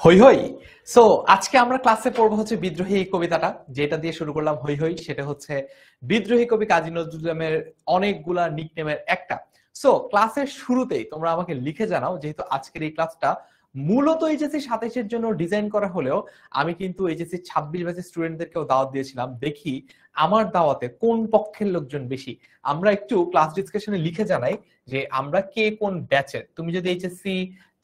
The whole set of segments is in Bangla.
হই হই। সো আজকে আমরা ক্লাসে পড়বো হচ্ছে বিদ্রোহী কবিতাটা, যেটা দিয়ে শুরু করলাম হই হই। সেটা হচ্ছে বিদ্রোহী কবি কাজী নজরুল ইসলামের অনেকগুলা নিকনেমের একটা। সো ক্লাসের শুরুতেই তোমরা আমাকে লিখে জানাও, যেহেতু আজকের এই ক্লাসটা মূলত এইচএসসি 27-এর জন্য ডিজাইন করা হলেও আমি কিন্তু এইচএসসি 26 ব্যাচের স্টুডেন্টদেরকেও দাওয়াত দিয়েছিলাম। দেখি আমার দাওয়াতে কোন পক্ষের লোকজন বেশি। আমরা একটু ক্লাস ডিসকাশনে লিখে জানাই যে আমরা কে কোন ব্যাচের। তুমি যদি এইচএসসি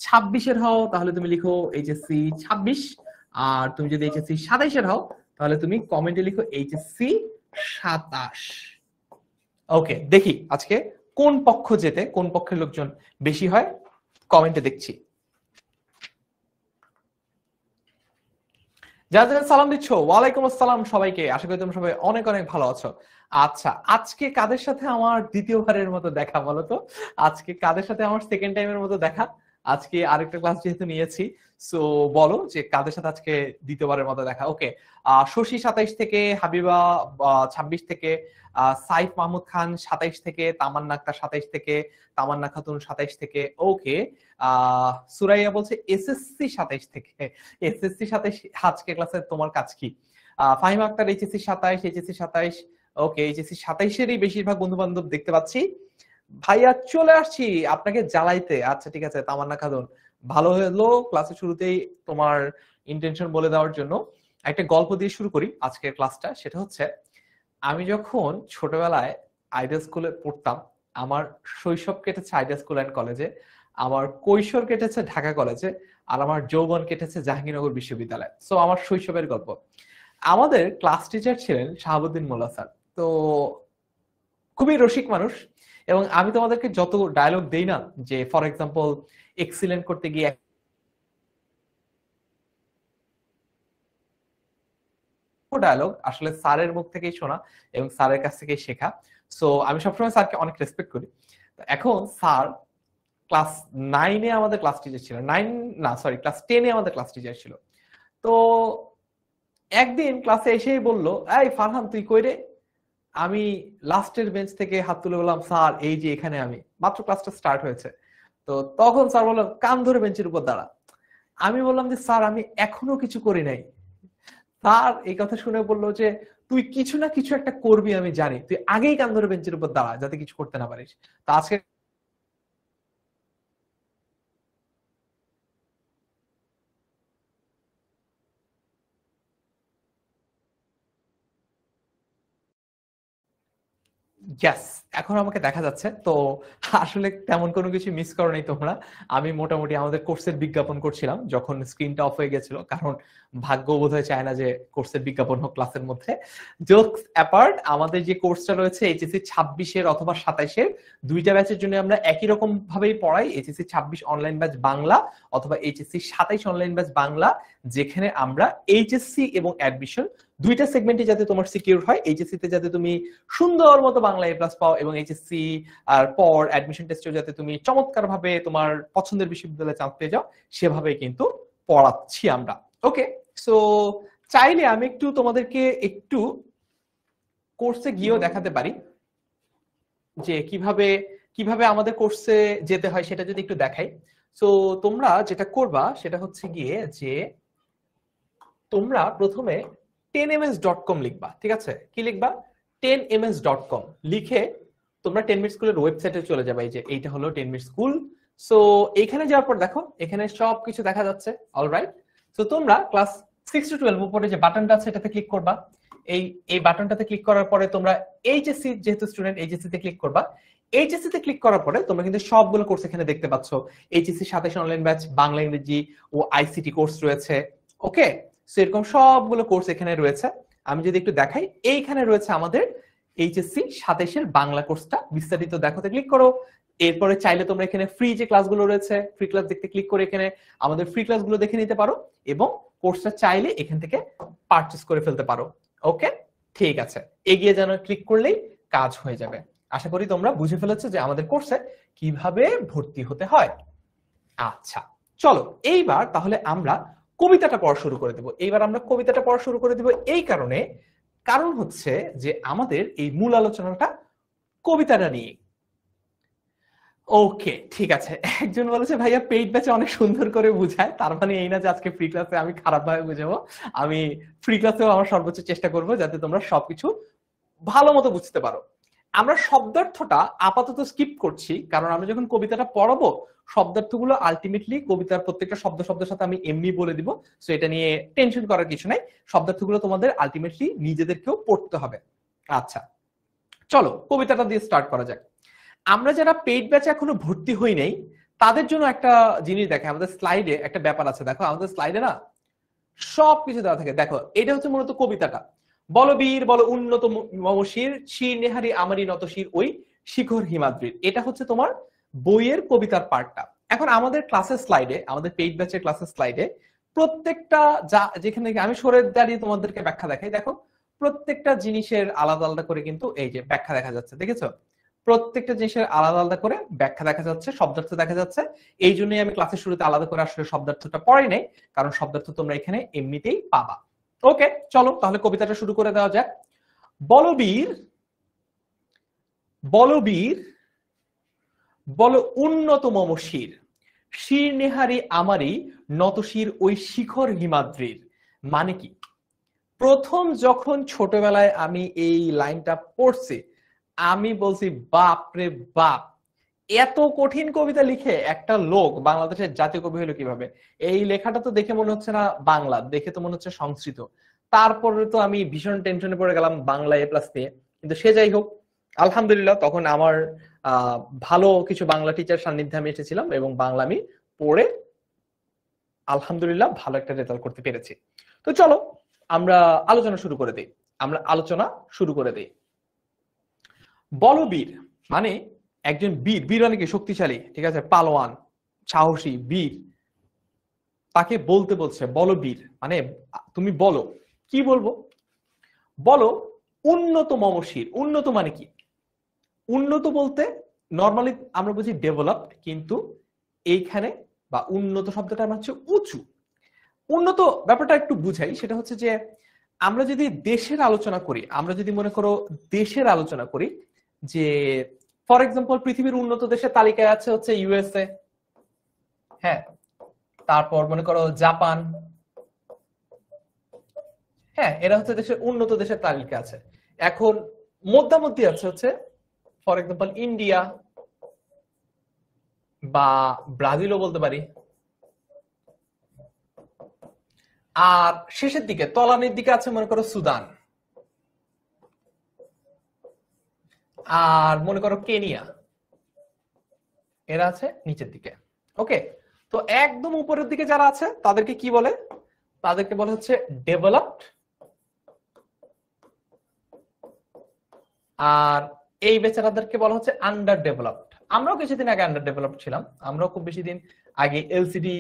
26-এর হও তাহলে তুমি লিখো এইচএসসি 26, আর তুমি যদি এইচএসসি 27-এর হও তাহলে তুমি কমেন্টে লিখো এইচএসসি 27। ওকে, দেখি আজকে কোন পক্ষ জেতে, কোন পক্ষের লোকজন বেশি হয় কমেন্টে দেখছি। যারা যারা সালাম দিচ্ছ, ওয়ালাইকুম আসসালাম সবাইকে। আশা করি তোমরা সবাই অনেক অনেক ভালো আছো। আচ্ছা, আজকে কাদের সাথে আমার দ্বিতীয়বারের মতো দেখা বলো তো? আজকে কাদের সাথে আমার সেকেন্ড টাইমের মতো দেখা? আজকে আরেকটা ক্লাস যেহেতু নিয়েছি, সো বলো যে কাদের সাথে আজকে দ্বিতীয়বারের মতো দেখা। ওকে, শশী 27 থেকে, হাবিবা 26 থেকে, সাইফ মাহমুদ খান 27 থেকে, তামান্না আক্তার 27 থেকে, তামান্না খাতুন 27 থেকে। ওকে, সুরাইয়া বলছে এসএসসি 27 থেকে। এসএসসি 27 আজকে ক্লাসে তোমার কাজ কি? Fahima Akter HSC 27, HSC 27। Okay, HSC 27-এরই বেশিরভাগ বন্ধু বান্ধব দেখতে পাচ্ছি। ভাইয়া চলে আসছি আপনাকে জ্বালাইতে। আচ্ছা ঠিক আছে তামান্না খাতুন, ভালো হলো ক্লাসের শুরুতেই তোমার ইন্টেনশন বলে দেওয়ার জন্য। একটা গল্প দিয়ে শুরু করি আজকের ক্লাসটা। সেটা হচ্ছে, আমি যখন ছোটবেলায় আইডিয়াল স্কুলে পড়তাম, আমার শৈশব কেটেছে আইডিয়াল স্কুল অ্যান্ড কলেজে, আমার কৈশোর কেটেছে ঢাকা কলেজে, আর আমার যৌবন কেটেছে জাহাঙ্গীরনগর বিশ্ববিদ্যালয়ে। সো আমার শৈশবের গল্প। আমাদের ক্লাস টিচার ছিলেন শাহাবুদ্দিন মোল্লা স্যার। তো খুবই রসিক মানুষ, এবং আমি তোমাদেরকে যত ডায়লগ দেই না, যে ফর এক্সাম্পল এক্সিলেন্ট করতে গিয়ে ডায়লগ আসলে স্যারের মুখ থেকেই শোনা এবং স্যারের কাছ থেকেই শেখা। সো আমি সবসময় স্যারকে অনেক রেসপেক্ট করি। এখন স্যার ক্লাস 9-এ আমাদের ক্লাস টিচার ছিল, 9 না সরি ক্লাস 10-এ আমাদের ক্লাস টিচার ছিল। তো একদিন ক্লাসে এসেই বলল, এই ফারহান তুই কই রে? আমি লাস্টের বেঞ্চ থেকে হাত তুলে বললাম, স্যার এই যে এখানে, আমি মাত্র ক্লাসটা স্টার্ট হয়েছে। তো তখন স্যার বলল, কান ধরে বেঞ্চের উপর দাঁড়া। আমি বললাম যে স্যার আমি এখনো কিছু করি নাই। স্যার এই কথা শুনে বললো যে, তুই কিছু না কিছু একটা করবি আমি জানি, তুই আগেই কান ধরে বেঞ্চের উপর দাঁড়া যাতে কিছু করতে না পারিস। তো আজকে গ্যাস এখন আমাকে দেখা যাচ্ছে তো। আসলে তেমন কোনো কিছু মিস করো নাই তোমরা। আমি মোটামুটি আমাদের কোর্সের বিজ্ঞাপন করছিলাম যখন স্ক্রিনটা অফ হয়ে গেছিল, কারণ ভাগ্য বোধহয় চায় না যে কোর্সের বিজ্ঞাপন হোক ক্লাসের মধ্যে। জোকস অ্যাপার্ট, আমাদের যে কোর্সটা রয়েছে এইচএসসি 26-এর অথবা 27-এর দুইটা ব্যাচের জন্য আমরা একই রকম ভাবেই পড়াই। এইচএসসি 26 অনলাইন ব্যাচ বাংলা অথবা এইচএসসি 27 অনলাইন ব্যাচ বাংলা, যেখানে আমরা এইচএসসি এবং অ্যাডমিশন দুইটা সেগমেন্টে যাতে তোমার সিকিউর হয়, এইচএসসি তে যাতে তুমি সুন্দর মতো বাংলা এ প্লাস পাও, এবং এইচএসসি আর পর অ্যাডমিশন টেস্টেও যাতে তুমি চমৎকার ভাবে তোমার পছন্দের বিশ্ববিদ্যালয়ে চান্স পেয়ে যাও, সেভাবে কিন্তু পড়াচ্ছি আমরা। ওকে, সো চাইলে আমি একটু তোমাদেরকে একটু কোর্সে গিয়েও দেখাতে পারি যে কিভাবে কিভাবে আমাদের কোর্সে যেতে হয়, সেটা যদি একটু দেখাই। সো তোমরা যেটা করবা সেটা হচ্ছে গিয়ে যে তোমরা প্রথমে 10ms.com লিখবা। ঠিক আছে, কি লিখবা? 10ms.com লিখে তোমরা 10 মিনিট স্কুলের ওয়েবসাইটে চলে যাবে। এই যে এইটা হলো 10 মিনিট স্কুল। সো এখানে যাওয়ার পর দেখো এখানে সবকিছু দেখা যাচ্ছে। অলরাইট, সো তোমরা ক্লাস 6 to 12 উপরে যে বাটনটা আছে এটাতে ক্লিক করবা। এই বাটনটাতে ক্লিক করার পরে তোমরা এইচএসসি, যেহেতু স্টুডেন্ট এইচএসসি তে ক্লিক করবা। এইচএসসি তে ক্লিক করার পরে তোমরা কিন্তু সবগুলো কোর্স এখানে দেখতে পাচ্ছ। এইচএসসি 27 অনলাইন ব্যাচ বাংলা ইংরেজি ও আইসিটি কোর্স রয়েছে। ওকে, সো এরকম সবগুলো কোর্স এখানে রয়েছে। আমি যদি একটু দেখাই, এইখানে রয়েছে আমাদের এইচএসসি 27-এর বাংলা কোর্সটা। বিস্তারিত দেখাতে ক্লিক করো। এরপরে চাইলে তোমরা এখানে ফ্রি যে ক্লাসগুলো রয়েছে, ফ্রি ক্লাস দেখতে ক্লিক করে এখানে আমাদের ফ্রি ক্লাসগুলো দেখে নিতে পারো, এবং কোর্সটা চাইলে এখান থেকে পারচেজ করে ফেলতে পারো। ওকে, ঠিক আছে, এগিয়ে যেন ক্লিক করলেই কাজ হয়ে যাবে। আশা করি তোমরা বুঝে ফেলেছো যে আমাদের কোর্সে কিভাবে ভর্তি হতে হয়। আচ্ছা চলো এইবার তাহলে আমরা কবিতাটা পড়া শুরু করে দেব। এইবার আমরা কবিতাটা পড়া শুরু করে দেব এই কারণ হচ্ছে যে আমাদের এই মূল আলোচনাটা কবিতাটা নিয়ে। ওকে, ঠিক আছে। একজন বলেছে ভাইয়া পেইড ব্যাচে অনেক সুন্দর করে বুঝায়, তার মানে এই না যে আজকে ফ্রি ক্লাসে আমি খারাপ ভাবে বুঝাবো। আমি ফ্রি ক্লাসেও আমার সর্বোচ্চ চেষ্টা করব যাতে তোমরা সবকিছু ভালো মতো বুঝতে পারো। আমরা শব্দার্থটা আপাতত স্কিপ করছি, কারণ আমরা যখন কবিতাটা পড়াবো শব্দার্থগুলো আলটিমেটলি কবিতার প্রত্যেকটা শব্দের সাথে আমি এমনি বলে দিব। সো এটা নিয়ে টেনশন করার কিছু নাই, শব্দার্থগুলো তোমাদের আলটিমেটলি নিজেদেরকেও পড়তে হবে। আচ্ছা, চলো কবিতাটা দিয়ে স্টার্ট করা যাক। আমরা যারা পেইড ব্যাচে এখনো ভর্তি হই নাই তাদের জন্য একটা জিনিস দেখে, আমাদের স্লাইডে একটা ব্যাপার আছে। দেখো আমাদের স্লাইডে না সবকিছু দেওয়া থাকে। দেখো এটা হচ্ছে মূলত কবিতাটা, বলো বীর বলো উন্নত মমশির, শির নেহারি আমারই নত শির ওই শিখর হিমাদ্রির। এটা হচ্ছে তোমার বইয়ের কবিতার পার্টটা। এখন আমাদের ক্লাসের স্লাইডে, আমাদের পেইড ব্যাচের ক্লাসের স্লাইডে প্রত্যেকটা যা যেখানে আমি সরে দাঁড়িয়ে তোমাদেরকে ব্যাখ্যা দেখাই, দেখো প্রত্যেকটা জিনিসের আলাদা আলাদা করে কিন্তু এই যে ব্যাখ্যা দেখা যাচ্ছে, দেখেছো? প্রত্যেকটা জিনিসের আলাদা আলাদা করে ব্যাখ্যা দেখা যাচ্ছে, শব্দার্থ দেখা যাচ্ছে। এই জন্যই আমি ক্লাসের শুরুতে আলাদা করে আসলে শব্দার্থটা পড়াই নাই, কারণ শব্দার্থ তোমরা এখানে এমনিতেই পাবা। ওকে, চলো তাহলে কবিতাটা শুরু করে দেওয়া যাক। বলবীর বলবীর বল উন্নত মমশির, শির নেহারি আমারই নতশির ওই শিখর হিমাদ্রির। মানে কি? প্রথম যখন ছোটবেলায় আমি এই লাইনটা পড়ছি আমি বলছি বাপ রে বাপ, এত কঠিন কবিতা লিখে একটা লোক বাংলাদেশের জাতীয় কবি হলো কিভাবে? এই লেখাটা তো দেখে মনে হচ্ছে না বাংলা, দেখে তো মনে হচ্ছে সংস্কৃত। তারপরে তো আমি ভীষণ টেনশনে পড়ে গেলাম বাংলা এ প্লাস পেয়ে। কিন্তু সে যাই হোক, আলহামদুলিল্লাহ তখন আমার ভালো কিছু বাংলা টিচার সান্নিধ্যে আমি এসেছিলাম এবং বাংলা আমি পড়ে আলহামদুলিল্লাহ ভালো একটা রেজাল্ট করতে পেরেছি। তো চলো আমরা আলোচনা শুরু করে দিই। বলবীর মানে একজন বীর, বীর অনেকে শক্তিশালী, ঠিক আছে, পালোয়ান, সাহসী, বীর, তাকে বলতে বলছে বলবীর। মানে তুমি বলো, কি বলবো? বলো উন্নত মমশির। উন্নত মানে কি? উন্নত বলতে নর্মালি আমরা বুঝি ডেভেলপড, কিন্তু এইখানে বা উন্নত শব্দটা আমার হচ্ছে উঁচু। উন্নত ব্যাপারটা একটু বুঝাই, সেটা হচ্ছে যে আমরা যদি দেশের আলোচনা করি, আমরা যদি মনে করো দেশের আলোচনা করি, যে ফর এক্সাম্পল পৃথিবীর উন্নত দেশের তালিকায় আছে হচ্ছে ইউএসএ, হ্যাঁ, তারপর মনে করো জাপান, হ্যাঁ, এরা হচ্ছে দেশের উন্নত দেশের তালিকা আছে। এখন মধ্যামধ্যে আছে হচ্ছে ফর এক্সাম্পল ইন্ডিয়া বা ব্রাজিলও বলতে পারি, আর শেষের দিকে তলানির দিকে আছে মনে করো সুদান, আর মনে করো কেনিয়া, এরা আছে নিচের দিকে। ওকে, তো একদম উপরের দিকে যারা আছে তাদেরকে কি বলে? তাদেরকে বলে হচ্ছে ডেভেলপড। আর এই বেচারাদেরকে বলা হচ্ছে আন্ডার ডেভেলপড। আমরাও কিছুদিন আগে আন্ডার ডেভেলপড ছিলাম, আমরাও খুব বেশি দিন আগে এলসিডি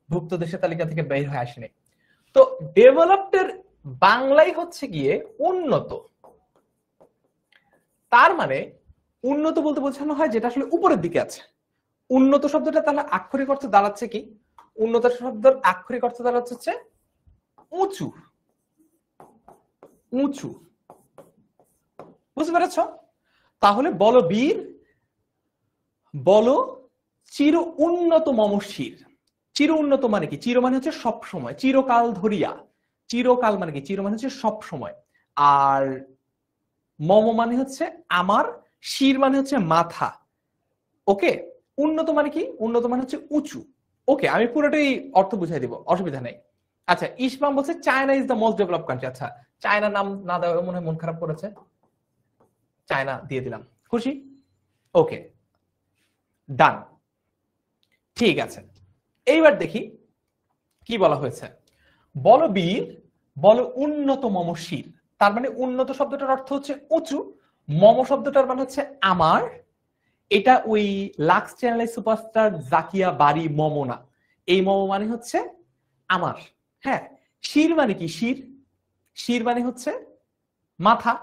ভুক্ত দেশের তালিকা থেকে বের হয়ে আসেনি। তো ডেভেলপডের বাংলাই হচ্ছে গিয়ে উন্নত। তার মানে উন্নত বলতে বোঝানো হয় যেটা আসলে উপরের দিকে আছে। উন্নত শব্দটা তাহলে আক্ষরিক অর্থ দাঁড়াচ্ছে কি? উন্নত শব্দের আক্ষরিক অর্থ দাঁড়াচ্ছে হচ্ছে উঁচু। উঁচু, বুঝতে পেরেছ? তাহলে বলো বীর, বলো চির উন্নত মমশির। চির উন্নত মানে কি? চির মানে হচ্ছে সব সময়, চিরকাল ধরিয়া। চিরকাল মানে কি? চির মানে হচ্ছে সব সময়। আর মম মানে হচ্ছে আমার, শির মানে হচ্ছে মাথা। ওকে, উন্নত মানে কি? উন্নত মানে হচ্ছে উঁচু। ওকে, আমি পুরোটাই অর্থ বুঝাই দিব, অসুবিধা নেই। আচ্ছা, ইসমাম বলছে China is the most develop country. আচ্ছা, চায়না নাম না দেওয়া মনে হয় মন খারাপ করেছে, চায়না দিয়ে দিলাম, খুশি? ওকে, ডান, ঠিক আছে। এইবার দেখি কি বলা হয়েছে। বলো বীর, বলো উন্নত মমশির। তার মানে উন্নত শব্দটার অর্থ হচ্ছে উঁচু, মম শব্দটার মানে হচ্ছে আমার। এটা ওই লাক্স চ্যানেলের সুপারস্টার জাকিয়া বাড়ি মম না, এই মম মানে হচ্ছে আমার। হ্যাঁ, শির মানে কি? শির, শির মানে হচ্ছে মাথা।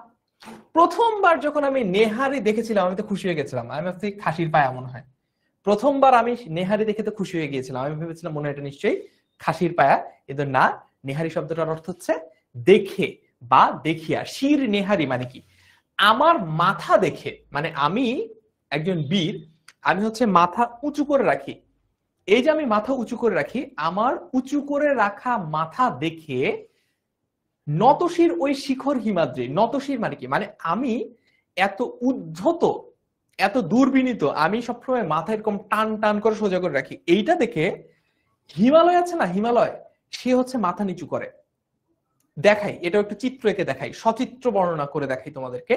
প্রথমবার যখন আমি নেহারি দেখেছিলাম আমি তো খুশি হয়ে গেছিলাম, আমি ভাবছি খাসির পায়া মনে হয়। প্রথমবার আমি নেহারি দেখে তো খুশি হয়ে গিয়েছিলাম, আমি ভেবেছিলাম মনে হয় এটা নিশ্চয়ই খাসির পায়া, কিন্তু না, নেহারি শব্দটার অর্থ হচ্ছে দেখে বা দেখিয়া। শির নেহারি মানে কি? আমার মাথা দেখে, মানে আমি একজন বীর, আমি হচ্ছে মাথা উঁচু করে রাখি। এই যে আমি মাথা উঁচু করে রাখি, আমার উঁচু করে রাখা মাথা দেখে নতশির ওই শিখর হিমাদ্রি, নতশির মানে কি, মানে আমি এত উদ্ধত, এত দুর্বিনীত, আমি সবসময় মাথা এরকম টান টান করে সোজা করে রাখি, এইটা দেখে হিমালয় আছে না, হিমালয়, সে হচ্ছে মাথা নিচু করে। দেখাই, এটা একটু চিত্র এঁকে দেখাই, সচিত্র বর্ণনা করে দেখাই তোমাদেরকে,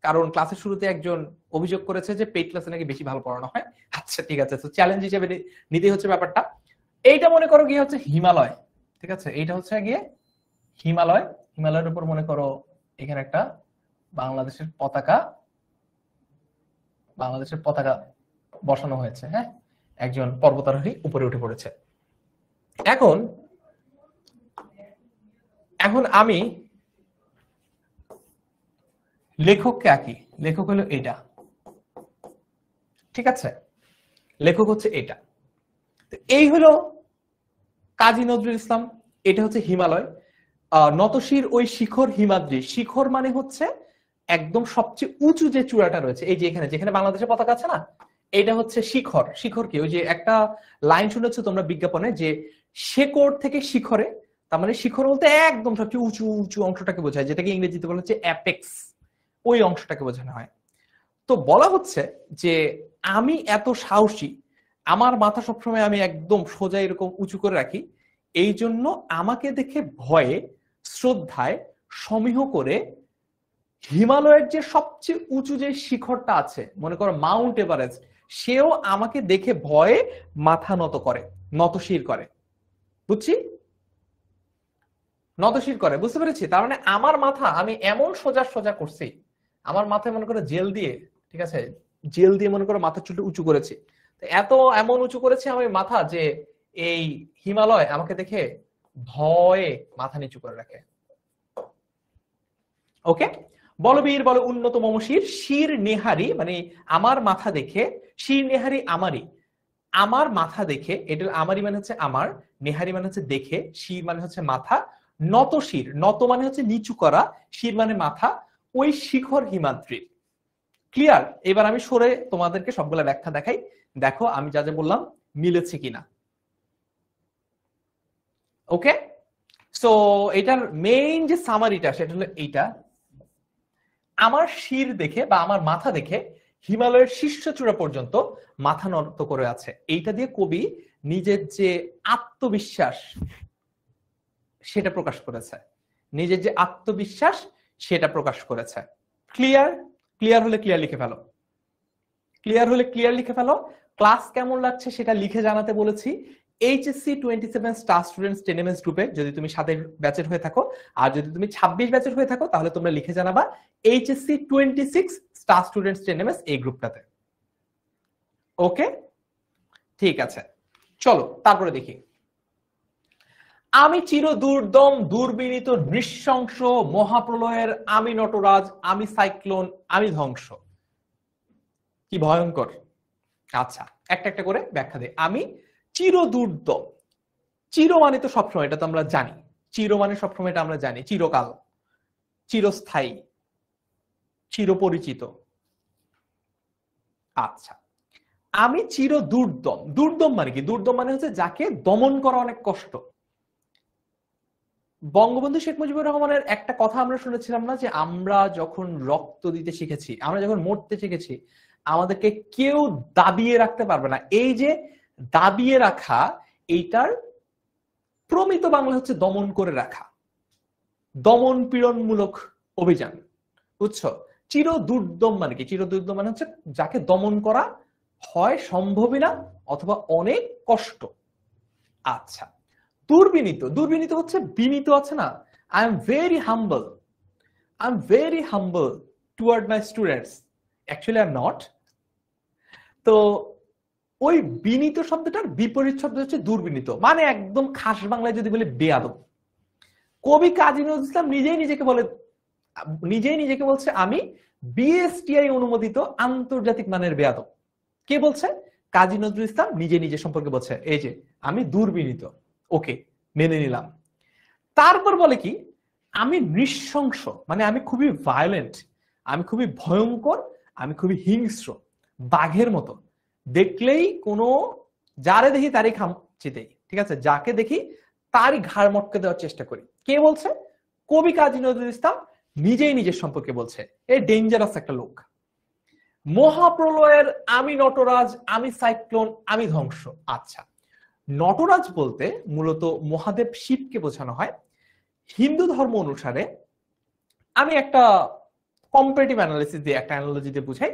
কারণ ক্লাসের শুরুতে একজন অভিযোগ করেছে যে পেইড ক্লাসে নাকি বেশি ভালো পড়ানো হয়। আচ্ছা ঠিক আছে, তো চ্যালেঞ্জ হিসেবে নিতেই হচ্ছে ব্যাপারটা। এইটা মনে করো গিয়ে হচ্ছে হিমালয়, ঠিক আছে, এইটা হচ্ছে গিয়ে হিমালয়। হিমালয়ের উপর মনে করো এখানে একটা বাংলাদেশের পতাকা, বাংলাদেশের পতাকা বসানো হয়েছে, হ্যাঁ, একজন পর্বতারোহী উপরে উঠে পড়েছে। এখন এখন আমি লেখককে আঁকি, লেখক হলো এটা, ঠিক আছে, লেখক হচ্ছে এটা। এই হলো কাজী নজরুল ইসলাম, এটা হচ্ছে হিমালয়। নতশির ওই শিখর হিমাদ্রি, শিখর মানে হচ্ছে একদম সবচেয়ে উঁচু যে চূড়াটা রয়েছে, এই যে এখানে যেখানে বাংলাদেশের পতাকা আছে না, এটা হচ্ছে শিখর। শিখর কি, ওই যে একটা লাইন শুনেছো তোমরা বিজ্ঞাপনে যে শেকড় থেকে শিখরে, তার মানে শিখর বলতে একদম সবচেয়ে উঁচু উঁচু অংশটাকে বোঝায়, যেটাকে ইংরেজিতে বলা হচ্ছে অ্যাপেক্স, ওই অংশটাকে বোঝানো হয়। তো বলা হচ্ছে যে আমি এত সাহসী, আমার মাথা সবসময় আমি একদম সোজা এরকম উঁচু করে রাখি, এই জন্য আমাকে দেখে ভয়ে শ্রদ্ধায় সমীহ করে হিমালয়ের যে সবচেয়ে উঁচু যে শিখরটা আছে, মনে করো মাউন্ট এভারেস্ট, সেও আমাকে দেখে ভয়ে মাথা নত করে, নতশির করে। বুঝছি, নতশির করে, বুঝতে পেরেছি। তার মানে আমার মাথা আমি এমন সোজা সোজা করছি, আমার মাথায় মনে করো জেল দিয়ে, ঠিক আছে, জেল দিয়ে মনে করো মাথা চুলটা উঁচু করেছি, এত এমন উঁচু করেছি আমি মাথা যে এই হিমালয় আমাকে দেখে ভয়ে মাথা নিচু করে রাখে। ওকে, বলবীর বল উন্নত মমশির, শির নেহারি মানে আমার মাথা দেখে, শির নেহারি আমারই, আমার মাথা দেখে, এটা আমারই মানে হচ্ছে আমার, নেহারি মানে হচ্ছে দেখে, শির মানে হচ্ছে মাথা, নত শির, নত মানে হচ্ছে নিচু করা, শির মানে মাথা, ওই শিখর হিমাদ্রির। ক্লিয়ার? এবার আমি সরে তোমাদেরকে সবগুলা ব্যাখ্যা দেখাই, দেখো আমি যা যা বললাম মিলেছে কিনা। ওকে, সো এটার মেইন যে সামারিটা সেটা হলো এইটা, আমার শির দেখে বা আমার মাথা দেখে হিমালয়ের শীর্ষ চূড়া পর্যন্ত মাথা নত করে আছে। এইটা দিয়ে কবি নিজের যে আত্মবিশ্বাস সেটা প্রকাশ করেছে, নিজের যে আত্মবিশ্বাস সেটা প্রকাশ করেছে। ক্লিয়ার? ক্লিয়ার হলে ক্লিয়ার লিখে ফেলো, ক্লিয়ার হলে ক্লিয়ার লিখে ফেলো। ক্লাস কেমন লাগছে সেটা লিখে জানাতে বলেছি। এইচএসসি 27 স্টার স্টুডেন্টস 10 গ্রুপে যদি তুমি 7 ব্যাচের হয়ে থাকো, আর যদি তুমি 26 ব্যাচের হয়ে থাকো, তাহলে তোমরা লিখে জানাবা এইচএসসি 26 স্টার স্টুডেন্টস 10 এই গ্রুপটাতে। ওকে, ঠিক আছে, চলো তারপরে দেখি। আমি চির দুর্দম দুর্বিনীত নৃশংস মহাপ্রলয়ের, আমি নটরাজ, আমি সাইক্লোন, আমি ধ্বংস। কি ভয়ঙ্কর। আচ্ছা, একটা একটা করে ব্যাখ্যা দেই। আমি চির দুর্দম, চির মানে তো সবসময়, এটা তো আমরা জানি, চির মানে সবসময়, এটা আমরা জানি, চিরকাল, চিরস্থায়ী, চিরপরিচিত। আচ্ছা, আমি চির দুর্দম, দুর্দম মানে কি, দুর্দম মানে হচ্ছে যাকে দমন করা অনেক কষ্ট। বঙ্গবন্ধু শেখ মুজিবুর রহমানের একটা কথা আমরা শুনেছিলাম না, যে আমরা যখন রক্ত দিতে শিখেছি, আমরা যখন মরতে শিখেছি, আমাদেরকে কেউ দাবিয়ে রাখতে পারবে না। এই যে দাবিয়ে রাখা, এইটার প্রমিত বাংলা হচ্ছে দমন করে রাখা, দমন পীড়নমূলক অভিযান, বুঝছো। চির দুর্দম মানে কি, চির দুর্দম মানে হচ্ছে যাকে দমন করা হয় সম্ভবই না অথবা অনেক কষ্ট। আচ্ছা, দুর্বিনীত, দুর্বিনীত হচ্ছে বিনীত আছে না, I am very humble, I am very humble toward my students, actually I am not. তো ওই বিনীত শব্দটার বিপরীত শব্দ হচ্ছে দুর্বিনীত, মানে একদম খাস বাংলায় যদি বলে বেয়াদব। কবি কাজী নজরুল ইসলাম নিজেই নিজেকে বলে, নিজেই নিজেকে বলছে আমি বিএসটিআই অনুমোদিত আন্তর্জাতিক মানের বেয়াদব। কে বলছে? কাজী নজরুল ইসলাম নিজে নিজে সম্পর্কে বলছে, এই যে আমি দুর্বিনীত। ওকে, মেনে নিলাম। তারপর বলে কি, আমি নৃশংস, মানে আমি খুবই ভায়োলেন্ট, আমি খুবই ভয়ঙ্কর, আমি খুবই হিংস্র, বাঘের মতো। দেখলেই কোনো যারে দেখি তারই খামচি দেই, ঠিক আছে, যাকে দেখি তারই ঘাড় মটকে দেওয়ার চেষ্টা করি। কে বলছে? কবি কাজী নজরুল ইসলাম নিজেই নিজের সম্পর্কে বলছে। এই ডেঞ্জারাস একটা লোক। মহাপ্রলয়ের আমি নটরাজ, আমি সাইক্লোন, আমি ধ্বংস। আচ্ছা, নটরাজ বলতে মূলত মহাদেব শিবকে বোঝানো হয়। হিন্দু ধর্ম অনুসারে, আমি একটা কম্পারেটিভ অ্যানালিসিস দিয়ে, একটা অ্যানালজি দিয়ে বুঝাই,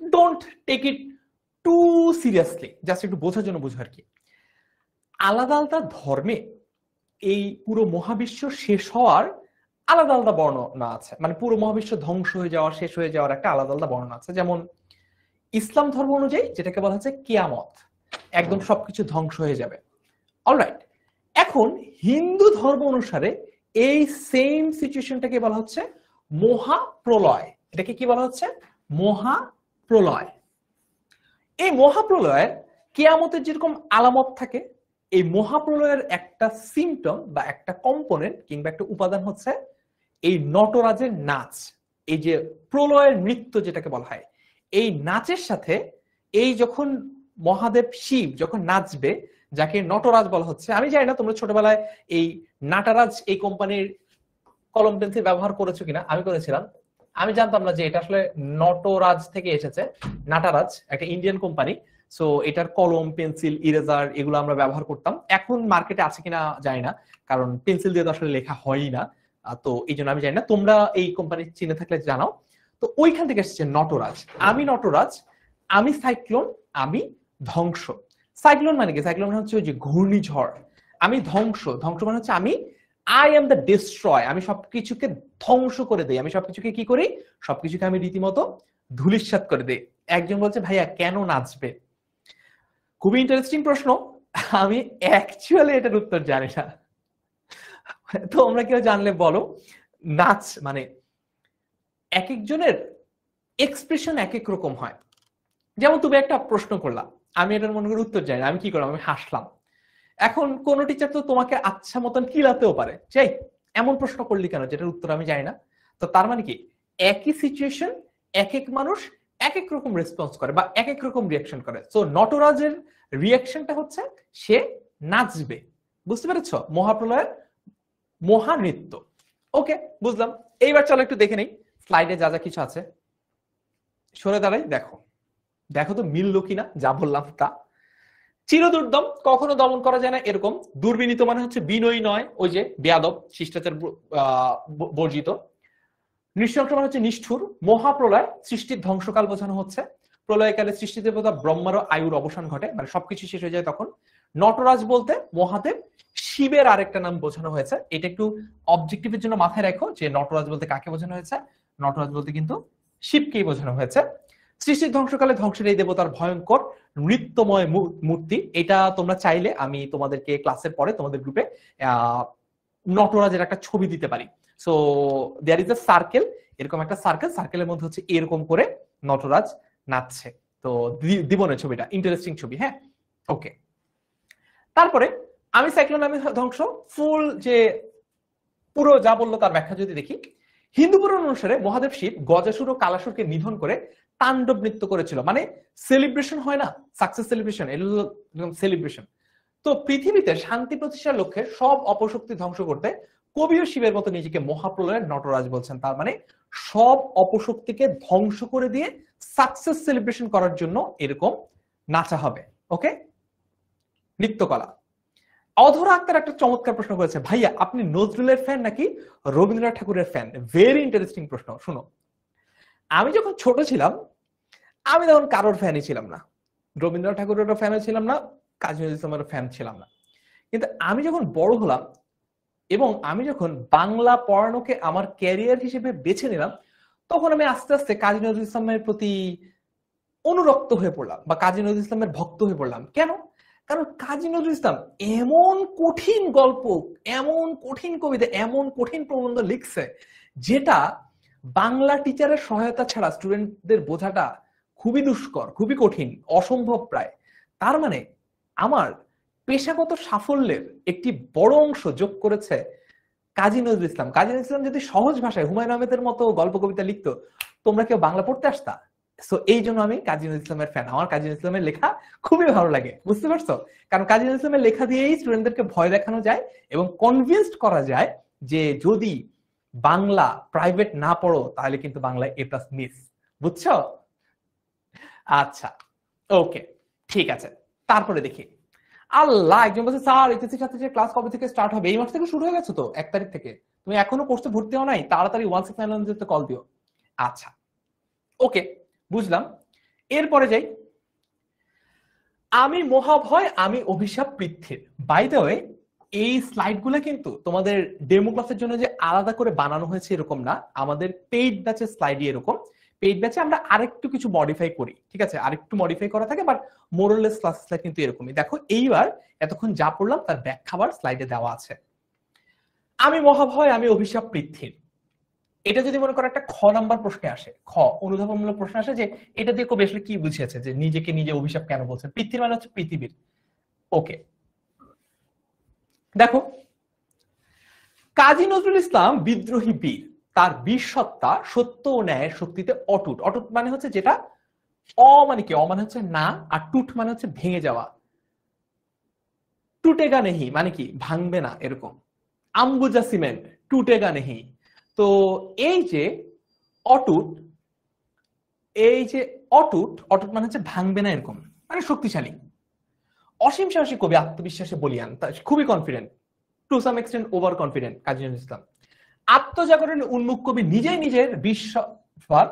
don't take it too seriously, just একটু বোঝার জন্য বুঝো আর কি। আলাদা আলাদা ধর্মে এই পুরো মহাবিশ্ব শেষ হওয়ার আলাদা আলাদা বর্ণনা আছে, মানে পুরো মহাবিশ্ব ধ্বংস হয়ে যাওয়ার, শেষ হয়ে যাওয়ার একটা আলাদা আলাদা বর্ণনা আছে। যেমন ইসলাম ধর্ম অনুযায়ী যেটাকে বলা হচ্ছে কিয়ামত, একদম সবকিছু ধ্বংস হয়ে যাবে। অলরাইট, এখন হিন্দু ধর্ম অনুসারে এই সেম সিচুয়েশনটাকে বলা হচ্ছে মহাপ্রলয়। এটাকে কি বলা হচ্ছে? মহাপ্রলয়। এই মহাপ্রলয়ের কিয়ামতের যেরকম আলামত থাকে, এই মহাপ্রলয়ের একটা সিমটম বা একটা কম্পোনেন্ট কিংবা একটা উপাদান হচ্ছে এই নটরাজের নাচ। এই যে প্রলয়ের নৃত্য যেটাকে বলা হয়, এই নাচের সাথে এই যখন মহাদেব শিব যখন নাচবে, যাকে নটরাজ বলা হচ্ছে। আমি জানি না তোমরা ছোটবেলায় এই নাটারাজ এই কোম্পানির কলম পেন্সিল ব্যবহার করেছো কিনা, আমি করেছিলাম। আমি জানতাম না যে এটা আসলে নটরাজ থেকে এসেছে। নাটারাজ একটা ইন্ডিয়ান কোম্পানি, সো এটার কলম পেন্সিল ইরেজার এগুলো আমরা ব্যবহার করতাম। এখন মার্কেটে আছে কিনা জানি না, কারণ পেন্সিল দিয়ে তো আসলে লেখা হয়ই না, তো এই জন্য আমি জানি না। তোমরা এই কোম্পানি চিনে থাকলে জানাও। তো ওইখান থেকে এসেছে নটরাজ। আমি নটরাজ, আমি সাইক্লোন, আমি ধ্বংস। সাইক্লোন মানে কি? সাইক্লোন মানে হচ্ছে ওই যে ঘূর্ণিঝড়। আমি ধ্বংস, ধ্বংস মানে হচ্ছে আমি আই এম দ্য ডিস্ট্রয়, আমি সবকিছুকে ধ্বংস করে দেই। আমি সবকিছুকে কি করি? সবকিছুকে আমি রীতিমতো ধূলিসাৎ করে দেই। একজন বলছে ভাইয়া কেন নাচবে? খুবই ইন্টারেস্টিং প্রশ্ন। আমি অ্যাকচুয়ালি এটার উত্তর জানি না, তোমরা কেউ জানলে বলো। নাচ মানে এক একজনের এক্সপ্রেশন এক এক রকম হয়। যেমন তুমি একটা প্রশ্ন করলা, আমি এটার মনে করি উত্তর জানি না, আমি কি করলাম? আমি হাসলাম। এখন কোন টিচার তো তোমাকে আচ্ছা মতন কিলাতেও পারে, চাই এমন প্রশ্ন করলি কেন যেটার উত্তর আমি জানি না। তো তার মানে কি, একই সিচুয়েশন এক এক মানুষ এক এক রকম রেসপন্স করে বা এক এক রকম রিয়াকশন করে। সো নটরাজের রিয়াকশনটা হচ্ছে সে নাচবে। বুঝতে পেরেছ? মহাপ্রলয়ের মহানৃত্য। ওকে, বুঝলাম। এইবার চলো একটু দেখে নেই স্লাইডে যা যা কিছু আছে। সরে দাঁড়াই, দেখো দেখো তো মিললো কিনা যা বললাম তা। চিরদুর্দম, কখনো দমন করা যায় না এরকম। দুর্বিনীত মানে হচ্ছে বিনয়ী নয়, ওই যে বেয়াদব, শিষ্টাচার বর্জিত। নৃশংস মানে হচ্ছে নিষ্ঠুর। মহাপ্রলয় সৃষ্টির ধ্বংসকাল বোঝানো হচ্ছে। প্রলয়কালে সৃষ্টি দেবতা ব্রহ্মারও আয়ুর অবসান ঘটে, মানে সবকিছু শেষ হয়ে যায় তখন। নটরাজ বলতে মহাদেব শিবের আরেকটা নাম বোঝানো হয়েছে। এটা একটু অবজেক্টিভের জন্য মাথায় রাখো যে নটরাজ বলতে কাকে বোঝানো হয়েছে। নটরাজ বলতে কিন্তু শিবকেই বোঝানো হয়েছে। সৃষ্টির ধ্বংসকালে ধ্বংসের এই দেবতার ভয়ঙ্কর নৃত্যময় মূর্তি। এটা তোমরা চাইলে আমি তোমাদেরকে ক্লাসের পরে তোমাদের গ্রুপে নটরাজের একটা ছবি দিতে পারি। So there is a circle, এরকম একটা সার্কেল, সার্কেলের মধ্যে হচ্ছে এরকম করে নটরাজ নাচছে। তো দিবনের ছবিটা ইন্টারেস্টিং ছবি। হ্যাঁ, ওকে। তারপরে আমি সাইক্লোন, আমি ধ্বংস, ফুল যে পুরো যা বললো তার ব্যাখ্যা যদি দেখি, হিন্দু পুরাণ অনুসারে মহাদেব শিব গজাসুর ও কালাসুরকে নিধন করে তাণ্ডব নৃত্য করেছিল। মানে সেলিব্রেশন হয় না, সাকসেস সেলিব্রেশন, এরকম সেলিব্রেশন। তো পৃথিবীতে শান্তি প্রতিষ্ঠার লক্ষ্যে সব অপশক্তি ধ্বংস করতে কবিও শিবের মতো নিজেকে মহাপ্রলয়ের নটরাজ বলছেন। তার মানে সব অপশক্তিকে ধ্বংস করে দিয়ে সাকসেস সেলিব্রেশন করার জন্য এরকম নাচা হবে। ওকে, নৃত্যকলা। অধরা আক্তার একটা চমৎকার প্রশ্ন করেছে, ভাইয়া আপনি নজরুলের ফ্যান নাকি রবীন্দ্রনাথ ঠাকুরের ফ্যান? ভেরি ইন্টারেস্টিং প্রশ্ন। শুনো, আমি যখন ছোট ছিলাম আমি তখন কারোর ফ্যানই ছিলাম না, রবীন্দ্রনাথ ঠাকুরের ফ্যানও ছিলাম না, কাজী নজরুল ইসলামের ফ্যান ছিলাম না। কিন্তু আমি যখন বড় হলাম এবং আমি যখন বাংলা পড়ানোকে আমার ক্যারিয়ার হিসেবে বেছে নিলাম, তখন আমি আস্তে আস্তে কাজী নজরুল ইসলামের প্রতি অনুরক্ত হয়ে পড়লাম বা কাজী নজরুল ইসলামের ভক্ত হয়ে পড়লাম। কেন? কারণ কাজী নজরুল ইসলাম এমন কঠিন গল্প, এমন কঠিন কবিতা, এমন কঠিন প্রবন্ধ লিখছে যেটা বাংলা টিচারের সহায়তা ছাড়া স্টুডেন্টদের বোঝাটা খুবই দুষ্কর, খুবই কঠিন, অসম্ভব প্রায়। তার মানে আমার পেশাগত সাফল্যের একটি বড় অংশ যোগ করেছে কাজী নজরুল ইসলাম। কাজী নজরুল ইসলাম যদি সহজ ভাষায় হুমায়ুন আহমেদের মতো গল্প কবিতা লিখতো, তোমরা কেউ বাংলা পড়তে আসতা? সো এই জন্য আমি কাজী নজরুল ইসলামের ফ্যান, আমার কাজী নজরুল ইসলামের লেখা খুবই ভালো লাগে, বুঝতে পারছো? কারণ কাজী নজরুল ইসলামের লেখা দিয়েই স্টুডেন্টদেরকে ভয় দেখানো যায় এবং কনভিন্সড করা যায় যে যদি বাংলা প্রাইভেট না পড়ো তাহলে কিন্তু বাংলায় A+ মিস, বুঝছো? আচ্ছা, ওকে, ঠিক আছে। তারপরে দেখি, আল্লাহ, একজন বলছে স্যার এইচএসসি ছাত্রীদের ক্লাস কবে থেকে স্টার্ট হবে? এই মাস থেকে শুরু হয়ে গেছে তো, 1 তারিখ থেকে। তুমি এখনো কোর্সে ভর্তি হও নাই? তাড়াতাড়ি 1691 কল দিও। আচ্ছা, ওকে, বুঝলাম। এরপরে যাই, আমি মহাভয় আমি অভিশাপ পৃথ্বীর। বাই দ্য ওয়ে, এই স্লাইড গুলো কিন্তু তোমাদের ডেমো ক্লাসের জন্য যে আলাদা করে বানানো হয়েছে এরকম না, আমাদের পেইড ব্যাচের স্লাইডই এরকম। পেইড ব্যাচে আমরা আরেকটু কিছু মডিফাই করি, ঠিক আছে, আরেকটু মডিফাই করা থাকে, বাট মোরাললেস ক্লাসটা কিন্তু এরকমই। দেখো এইবার এতক্ষণ যা পড়লাম তার ব্যাখ্যাবার স্লাইডে দেওয়া আছে। আমি মহাভয় আমি অভিশাপ পৃথ্বীর, এটা যদি মনে করো একটা খ নাম্বার প্রশ্নে আসে, খ অনুধাবনমূলক প্রশ্ন আসে যে এটা দিয়ে কবি আসলে কি বুঝিয়েছে, যে নিজেকে নিজে অভিশাপ কেন বলছেন? পৃথ্বীর মানে হচ্ছে পৃথিবীর। ওকে, দেখো, কাজী নজরুল ইসলাম বিদ্রোহী বীর, তার বীর সত্তা সত্য ও ন্যায়ের শক্তিতে অটুট। অটুট মানে হচ্ছে যেটা, মানে কি, মানে হচ্ছে না, আর টুট মানে হচ্ছে ভেঙে যাওয়া। টুটেগা নেহি মানে কি, ভাঙবে না, এরকম। আম্বুজা সিমেন্ট, টুটেগা নেহি। তো এই যে অটুট, এই যে অটুট, অটুট মানে হচ্ছে ভাঙবে না, এরকম, মানে শক্তিশালী। অসীম সাহসী কবি, আত্মবিশ্বাসে বলিয়ান, খুবই confident, to some extent over confident Kazi Nazrul Islam. আত্মজাগরণ উন্মুখ কবি, নিজেই নিজের বিশ্বাস,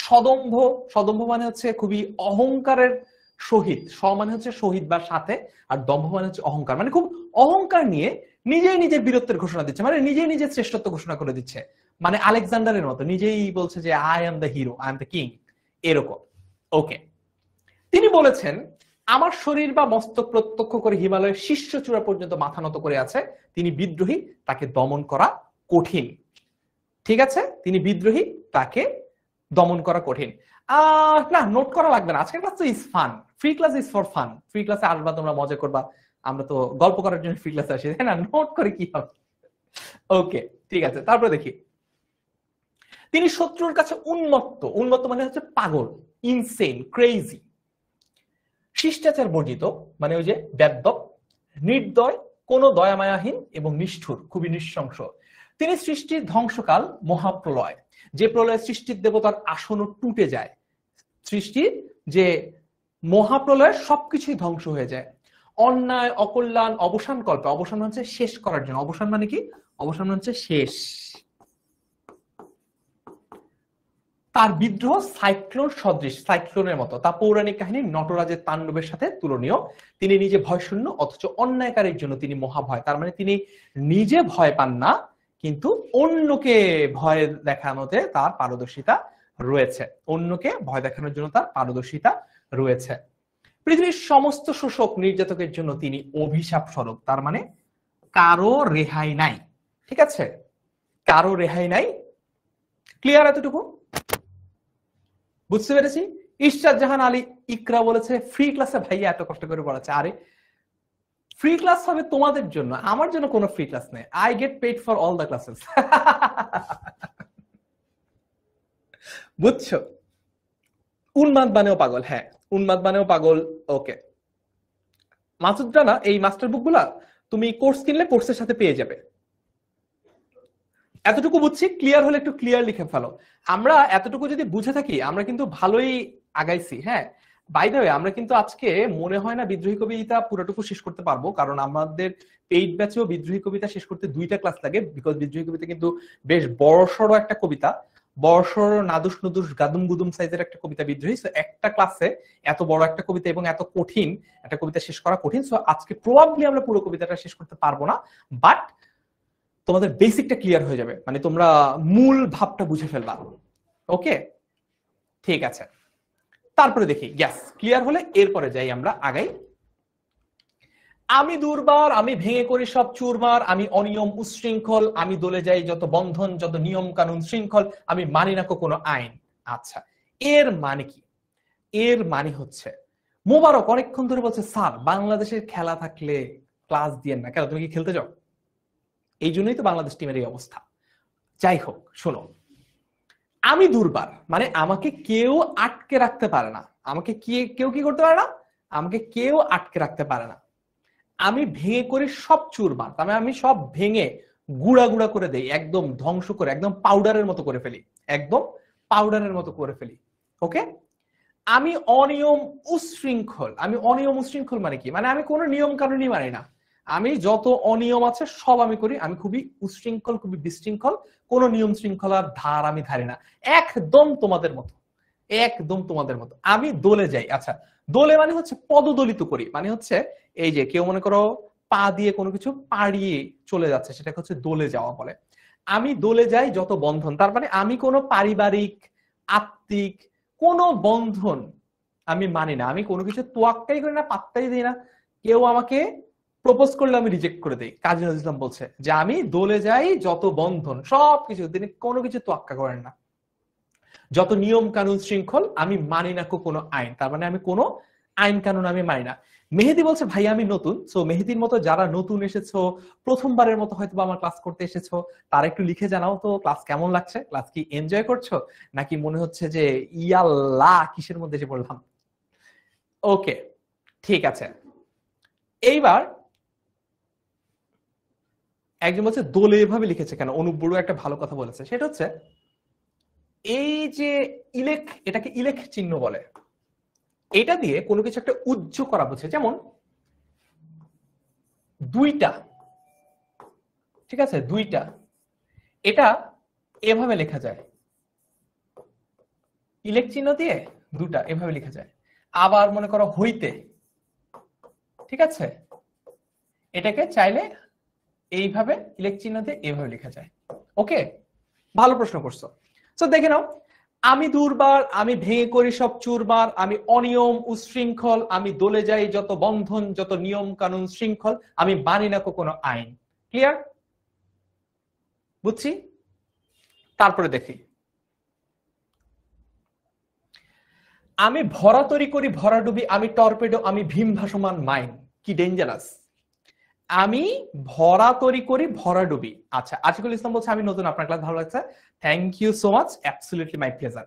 সদম্ভ, সদম্ভ মানে হচ্ছে খুবই অহংকারের সহিত, মানে হচ্ছে শহীদ বা সাথে, আর দম্ভ মানে হচ্ছে অহংকার, মানে খুব অহংকার নিয়ে নিজেই নিজের বীরত্বের ঘোষণা দিচ্ছে, মানে নিজেই নিজের শ্রেষ্ঠত্ব ঘোষণা করে দিচ্ছে, মানে আলেকজান্ডারের মতো নিজেই বলছে যে I am the hero, I am the king, এরকম। ওকে, তিনি বলেছেন আমার শরীর বা মস্তক প্রত্যক্ষ করে হিমালয়ের শীর্ষ চূড়া পর্যন্ত মাথা নত করে আছে, তিনি বিদ্রোহী, তাকে দমন করা কঠিন। ঠিক আছে, তিনি বিদ্রোহী, তাকে দমন করা কঠিন। না, নোট করা লাগবে না, আজকের ক্লাস তো is fun, free class is for fun. Free ক্লাসে আসবা, তোমরা মজা করবা, আমরা তো গল্প করার জন্য ফ্রি ক্লাসে আসি, তাই না? নোট করে কি হবে? ওকে, ঠিক আছে। তারপরে দেখি, তিনি শত্রুর কাছে উন্মত্ত, উন্মত্ত মানে হচ্ছে পাগল, ইনসেন, ক্রেজি। শিষ্টাচার বর্জিত মানে ওই যে বেদ্যপ, নির্দয়, কোন দয়ামায়াহীন এবং নিষ্ঠুর, খুবই নৃশংস। তিনি সৃষ্টির ধ্বংসকাল মহাপ্রলয়, যে প্রলয় সৃষ্টির দেবতার আসনও টুটে যায়, সৃষ্টির যে মহাপ্রলয়ের সবকিছুই ধ্বংস হয়ে যায়। অন্যায় অকল্যাণ অবসান কল্পে, অবসান হচ্ছে শেষ করার জন্য, অবসান মানে কি, অবসান হচ্ছে শেষ। তার বিদ্রোহ সাইক্লোন সদৃশ, সাইক্লোনের মতো, তা পৌরাণিক কাহিনী নটরাজের তাণ্ডবের সাথে তুলনীয়। তিনি নিজে ভয়শূন্য, অথচ অন্যায়কারীর জন্য তিনি মহাভয়। তার মানে তিনি নিজে ভয় পান না, কিন্তু অন্যকে ভয় দেখানোতে তার পারদর্শিতা রয়েছে, অন্যকে ভয় দেখানোর জন্য তার পারদর্শিতা রয়েছে। পৃথিবীর সমস্ত শোষক নির্যাতকের জন্য তিনি অভিশাপ স্বরূপ, তার মানে কারো রেহাই নাই। ঠিক আছে, কারো রেহাই নাই। ক্লিয়ার এতটুকু? বুঝতে পেরেছি। ইশরাত জাহান আলী ইকরা বলেছে ফ্রি ক্লাসে ভাইয়া এত কষ্ট করে পড়াচ্ছে। আরে ফ্রি ক্লাস হবে তোমাদের জন্য, আমার জন্য কোনো ফ্রি ক্লাস নেই। I get paid for all the classes. বুঝছো? উন্মাদ বানেও পাগল, হ্যাঁ, উন্মাদ বানেও পাগল। ওকে, মাসুদ রানা, এই মাস্টার বুক গুলা তুমি কোর্স কিনলে কোর্সের সাথে পেয়ে যাবে। এতটুকু বুঝছি, ক্লিয়ার হলে একটু ক্লিয়ার লিখে ফেলো। আমরা এতটুকু যদি বুঝে থাকি আমরা কিন্তু ভালোই আগাইছি। হ্যাঁ, বাই দ্য ওয়ে, আমরা কিন্তু আজকে মনে হয় না বিদ্রোহী কবিতা পুরোটুকু শেষ করতে পারবো, কারণ আমাদের পেইড ব্যাচেও বিদ্রোহী কবিতা শেষ করতে 2টা ক্লাস লাগে, বিকজ বিদ্রোহী কবিতা কিন্তু বেশ বড়সড় একটা কবিতা, বড়সড় নাদুস নুদুস গাদুম গুদুম সাইজের একটা কবিতা বিদ্রোহী। সো একটা ক্লাসে এত বড় একটা কবিতা এবং এত কঠিন একটা কবিতা শেষ করা কঠিন। সো আজকে প্রবাবলি আমরা পুরো কবিতাটা শেষ করতে পারবো না, বাট তোমাদের বেসিকটা ক্লিয়ার হয়ে যাবে, মানে তোমরা মূল ভাবটা বুঝে ফেলবা। ওকে, ঠিক আছে। তারপরে দেখি, গ্যাস ক্লিয়ার হলে এরপরে যাই, আমরা আগাই। আমি দুর্বার, আমি ভেঙে করি সব চুরমার, আমি অনিয়ম উশৃঙ্খল, আমি দলে যাই যত বন্ধন, যত নিয়ম কানুন শৃঙ্খল, আমি মানি না কোনো আইন। আচ্ছা, এর মানে কি? এর মানে হচ্ছে মোবারক অনেকক্ষণ ধরে বলছে স্যার বাংলাদেশের খেলা থাকলে ক্লাস দিয়েন না, কেন তুমি কি খেলতে যাও? এই জন্যই তো বাংলাদেশ টিমের এই অবস্থা। যাই হোক, শোনো, আমি দুর্বার মানে আমাকে কেউ আটকে রাখতে পারে না। আমাকে কেউ কি করতে পারে না, আমাকে কেউ আটকে রাখতে পারে না। আমি ভেঙে করি সব চুরমার, তার মানে আমি সব ভেঙে গুঁড়া গুঁড়া করে দেই, একদম ধ্বংস করে, একদম পাউডারের মতো করে ফেলি, একদম পাউডারের মতো করে ফেলি। ওকে, আমি অনিয়ম উশৃঙ্খল। আমি অনিয়ম উশৃঙ্খল মানে কি, মানে আমি কোনো নিয়ম কানুনই মানি না। আমি যত অনিয়ম আছে সব আমি করি। আমি খুবই উশৃঙ্খল, খুবই বিশৃঙ্খল, কোনো নিয়ম শৃঙ্খলার ধার আমি ধারি না, একদম তোমাদের মতো, একদম তোমাদের মতো। আমি দলে যাই। আচ্ছা, দলে মানে হচ্ছে পদদলিত করি, মানে হচ্ছে এই যে কেউ মনে করো পা দিয়ে কোনো কিছু পাড়িয়ে চলে যাচ্ছে, সেটাকে হচ্ছে দলে যাওয়া বলে। আমি দলে যাই যত বন্ধন, তার মানে আমি কোনো পারিবারিক আত্মিক কোনো বন্ধন আমি মানি না। আমি কোনো কিছু তোয়াক্কাই করি না, পাত্তাই দিই না। কেউ আমাকে প্রপোজ করলে আমি রিজেক্ট করে দিই। কাজী নজরুল ইসলাম বলছে যে আমি দলে যাই যত বন্ধন, সবকিছু, তিনি কোনো কিছু তোয়াক্কা করেন না। যত নিয়ম কানুন শৃঙ্খল, আমি মানি না কোনো আইন, তার মানে আমি কোনো আইন কানুন আমি মানি না। মেহেদি বলছে ভাই আমি নতুন, সো মেহেদির মতো যারা নতুন এসেছো, প্রথমবারের মতো হয়তো আমার ক্লাস করতে এসেছো, তারা একটু লিখে জানাও তো ক্লাস কেমন লাগছে, ক্লাস কি এনজয় করছো, নাকি মনে হচ্ছে যে ইয়াল্লাহ কিসের মধ্যে এসে পড়লাম। ওকে, ঠিক আছে। এইবার একজন বলছে দোলে এভাবে লিখেছে কেন, অনুপ বড়ুয়া একটা ভালো কথা বলেছে, সেটা হচ্ছে এই যে ইলেক, এটাকে ইলেক চিহ্ন বলে, এটা দিয়ে কোনো কিছু একটা উজ্জ করা বোঝে। যেমন দুইটা, ঠিক আছে, দুইটা, এটা এভাবে লেখা যায়, ইলেক চিহ্ন দিয়ে দুটা এভাবে লেখা যায়। আবার মনে করো হইতে, ঠিক আছে, এটাকে চাইলে এইভাবে ইলেক চিহ্ন দিয়ে এভাবে লেখা যায়। ওকে, ভালো প্রশ্ন করছো। তো দেখে নাও, আমি দুর্বার, আমি ভেঙে করি সব চুরমার, আমি অনিয়ম উশৃঙ্খল, আমি দলে যাই যত বন্ধন, যত নিয়ম কানুন শৃঙ্খল, আমি মানি না কোনো আইন। ক্লিয়ার? বুঝছি। তারপরে দেখি, আমি ভরা তৈরি করি ভরা ডুবি, আমি টর্পেডো, আমি ভীম ভাসমান মাইন। কি ডেঞ্জারাস। আমি ভরা তৈরি করি ভরা ডুবি। আচ্ছা, আশিকুল ইসলাম বলছে আমি নতুন, আপনার ক্লাস ভালো লাগছে, thank you so much, absolutely my pleasure.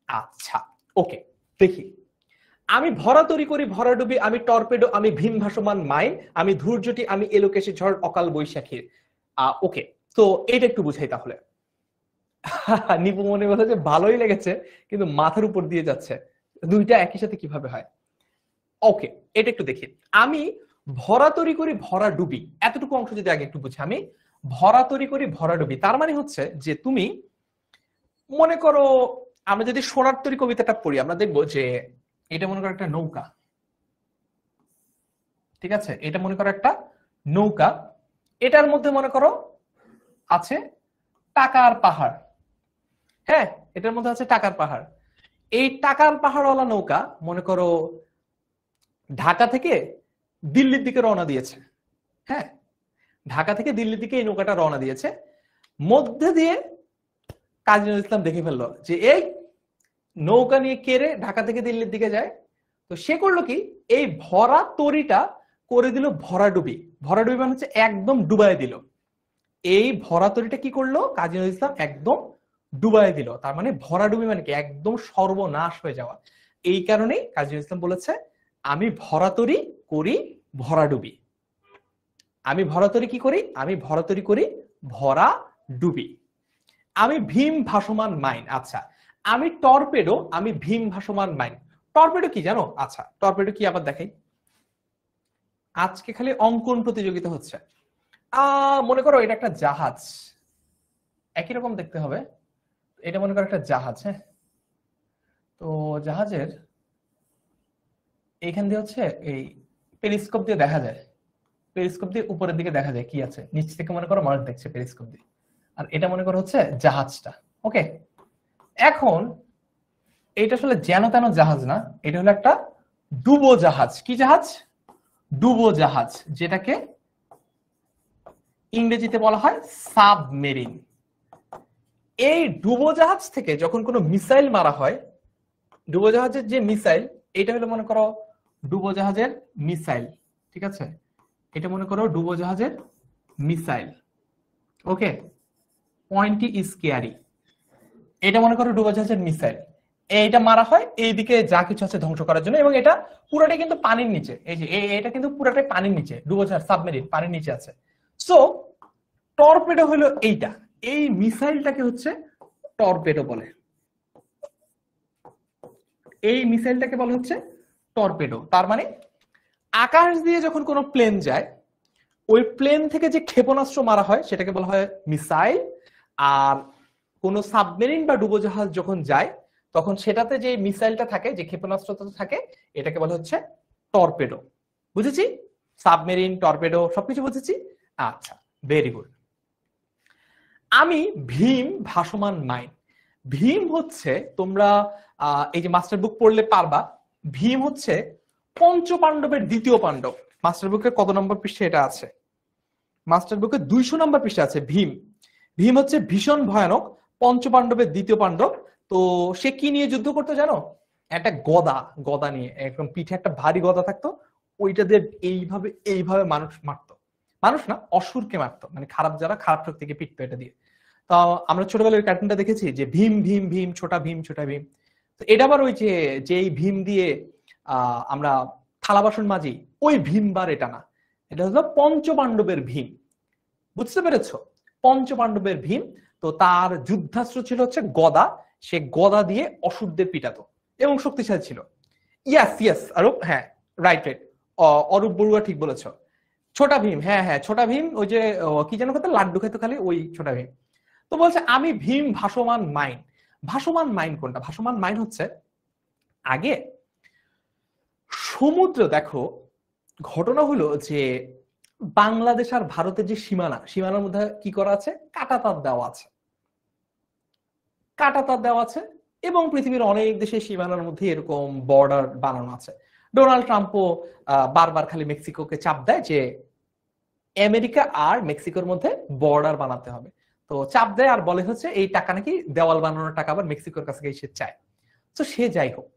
আচ্ছা, ওকে, দেখি, আমি ভরা তৈরি করি ভরা ডুবি, আমি টর্পেডো, আমি ভীম ভাসমান মাইন, আমি ধৈর্যটি, আমি এলোকেশে ঝড় অকাল বৈশাখীর। ওকে, তো এটা একটু বুঝাই তাহলে। নিপু মনে বলে যে ভালোই লেগেছে, কিন্তু মাথার উপর দিয়ে যাচ্ছে, দুইটা একই সাথে কিভাবে হয়। ওকে, এটা একটু দেখি। আমি ভরা তৈরি করি ভরা ডুবি, এতটুকু অংশ যদি আগে একটু বুঝি, আমি ভরা তৈরি করি ভরা ডুবি, তার মানে হচ্ছে যে তুমি মনে করো, আমরা যদি সোনার তরী কবিতাটা পড়ি, আমরা দেখবো যে এটা মনে করো একটা নৌকা, ঠিক আছে, এটা মনে করো একটা নৌকা, এটার মধ্যে মনে করো আছে টাকার পাহাড়। হ্যাঁ, এটার মধ্যে আছে টাকার পাহাড়। এই টাকার পাহাড়ওয়ালা নৌকা মনে করো ঢাকা থেকে দিল্লির দিকে রওনা দিয়েছে। হ্যাঁ, ঢাকা থেকে দিল্লির দিকে এই নৌকাটা রওনা দিয়েছে। মধ্যে দিয়ে কাজী নজরুল ইসলাম দেখে ফেললো যে এই নৌকা নিয়ে কেড়ে ঢাকা থেকে দিল্লির দিকে যায়। তো সে করলো কি, এই ভরা তরিটা করে দিল ভরা ডুবি। ভরা ডুবি মানে হচ্ছে একদম ডুবাই দিল। এই ভরা তরিটা কি করলো কাজী নজরুল ইসলাম, একদম ডুবাই দিল। তার মানে ভরা ডুবি মানে কি, একদম সর্বনাশ হয়ে যাওয়া। এই কারণেই কাজী নজরুল ইসলাম বলেছে আমি ভরা তরি করি ভরা ডুবি। আমি ভরা তরি কি করি, আমি ভরা তরি করি ভরা ডুবি। আমি ভীম ভাসমান মাইন। আচ্ছা, আমি টর্পেডো, আমি ভীম ভাসমান মাইন। টর্পেডো কি জানো? আচ্ছা, টর্পেডো কি আবার দেখাই। আজকে খালি অঙ্কন প্রতিযোগিতা হচ্ছে। মনে করো এটা একটা জাহাজ, একই রকম দেখতে হবে। এটা মনে করো একটা জাহাজ। হ্যাঁ, তো জাহাজের এইখান দিয়ে হচ্ছে এই পেরিস্কোপ দিয়ে দেখা যায়, পেরিস্কোপ দিয়ে উপরের দিকে দেখা যায় কি আছে, নিচ থেকে মনে করো মানুষ দেখছে পেরিস্কোপ দিয়ে। আর এটা মনে করো হচ্ছে জাহাজটা। ওকে, এখন এটা আসলে যেন তেন জাহাজ না, এটা হলো একটা ডুবো জাহাজ। কি জাহাজ? ডুবো জাহাজ, যেটাকে ইংরেজিতে বলা হয় সাবমেরিন। এই ডুবো জাহাজ থেকে যখন কোনো মিসাইল মারা হয়, ডুবো জাহাজের যে মিসাইল, এটা হলো মনে করো ডুবো জাহাজের মিসাইল, ঠিক আছে, এটা মনে করো ডুবো জাহাজের মিসাইল। ওকে, পয়েন্টটি স্কেয়ারি, এটা মনে করো ডুবো জাহাজের মিসাইল। এইটা মারা হয় এইদিকে যা কিছু আছে ধ্বংস করার জন্য, এবং এটা পুরোটাই কিন্তু পানির নিচে। এই যে এটা কিন্তু পুরোটাই পানির নিচে, ডুবোজাহাজ সাবমেরিন পানির নিচে আছে। সো টর্পেডো হলো এইটা, এই মিসাইলটাকে হচ্ছে টর্পেডো বলে, এই মিসাইলটাকে বলা হচ্ছে টর্পেডো। তার মানে আকাশ দিয়ে যখন কোনো প্লেন যায়, ওই প্লেন থেকে যে ক্ষেপণাস্ত্র মারা হয় সেটাকে বলা হয় মিসাইল, আর কোনো সাবমেরিন বা ডুবোজাহাজ যখন যায় তখন সেটাতে যে মিসাইলটা থাকে, যে ক্ষেপণাস্ত্রটা থাকে, এটাকে বলা হচ্ছে টর্পেডো। বুঝেছি? সাবমেরিন, টর্পেডো সবকিছু বুঝেছি। আচ্ছা, ভেরি গুড। আমি ভীম ভাসমান মাইন। ভীম হচ্ছে, তোমরা এই যে মাস্টার বুক পড়লে পারবা, ভীম হচ্ছে পঞ্চ পাণ্ডবের দ্বিতীয় পাণ্ডব। মাস্টার বুকের কত নম্বর পৃষ্ঠে এটা আছে? মাস্টার বুকে 200 নম্বর পৃষ্ঠা আছে ভীম। ভীম হচ্ছে ভীষণ ভয়ানক পঞ্চ পাণ্ডবের দ্বিতীয় পাণ্ডব। তো সে কি নিয়ে যুদ্ধ করতো জানো? একটা গদা, গদা নিয়ে, একদম পিঠে একটা ভারী গদা থাকতো, ওইটা দিয়ে এইভাবে এইভাবে মানুষ মারতো। মানুষ না, অসুরকে মারতো, মানে খারাপ যারা, খারাপ শক্তিকে পিটতো এটা দিয়ে। তো আমরা ছোটবেলার কার্টুনটা দেখেছি যে ভীম ভীম ভীম ছোটা ভীম ছোটা ভীম। তো এটা আবার ওই যে যেই ভীম দিয়ে আমরা থালা বাসন মাজি, ওই ভীম বার এটা না, এটা হলো পঞ্চ পাণ্ডবের ভীম। বুঝতে পেরেছো? পঞ্চ পাণ্ডবের ভীম। তো তার যুদ্ধাস্ত্র ছিল হচ্ছে গদা, সে গদা দিয়ে অসুরদের পিটাতো এবং শক্তিশালী ছিল। ইয়াস ইয়াস অরূপ, হ্যাঁ রাইট রাইট, অরূপ বড়ুয়া ঠিক বলেছো। ছোটা ভীম, হ্যাঁ হ্যাঁ ছোটা ভীম, ওই যে কি যেন খেতো, লাড্ডু খেতো খালি, ওই ছোটা ভীম। তো বলছে আমি ভীম ভাসমান মাইন। ভাসমান মাইন কোনটা? ভাসমান মাইন হচ্ছে আগে সমুদ্র, দেখো ঘটনা হলো যে বাংলাদেশ আর ভারতের যে সীমানা, সীমানার মধ্যে কি করা আছে? কাঁটাতার দেওয়া আছে, কাঁটাতার দেওয়া আছে, এবং পৃথিবীর অনেক দেশের সীমানার মধ্যে এরকম বর্ডার বানানো আছে। ডোনাল্ড ট্রাম্পও বারবার খালি মেক্সিকোকে চাপ দেয় যে আমেরিকা আর মেক্সিকোর মধ্যে বর্ডার বানাতে হবে। তো চাপ দেয় আর বলে হচ্ছে এই টাকা নাকি দেওয়াল বানানোর টাকা আবার মেক্সিকোর কাছে সে চায়। তো সে যাই হোক,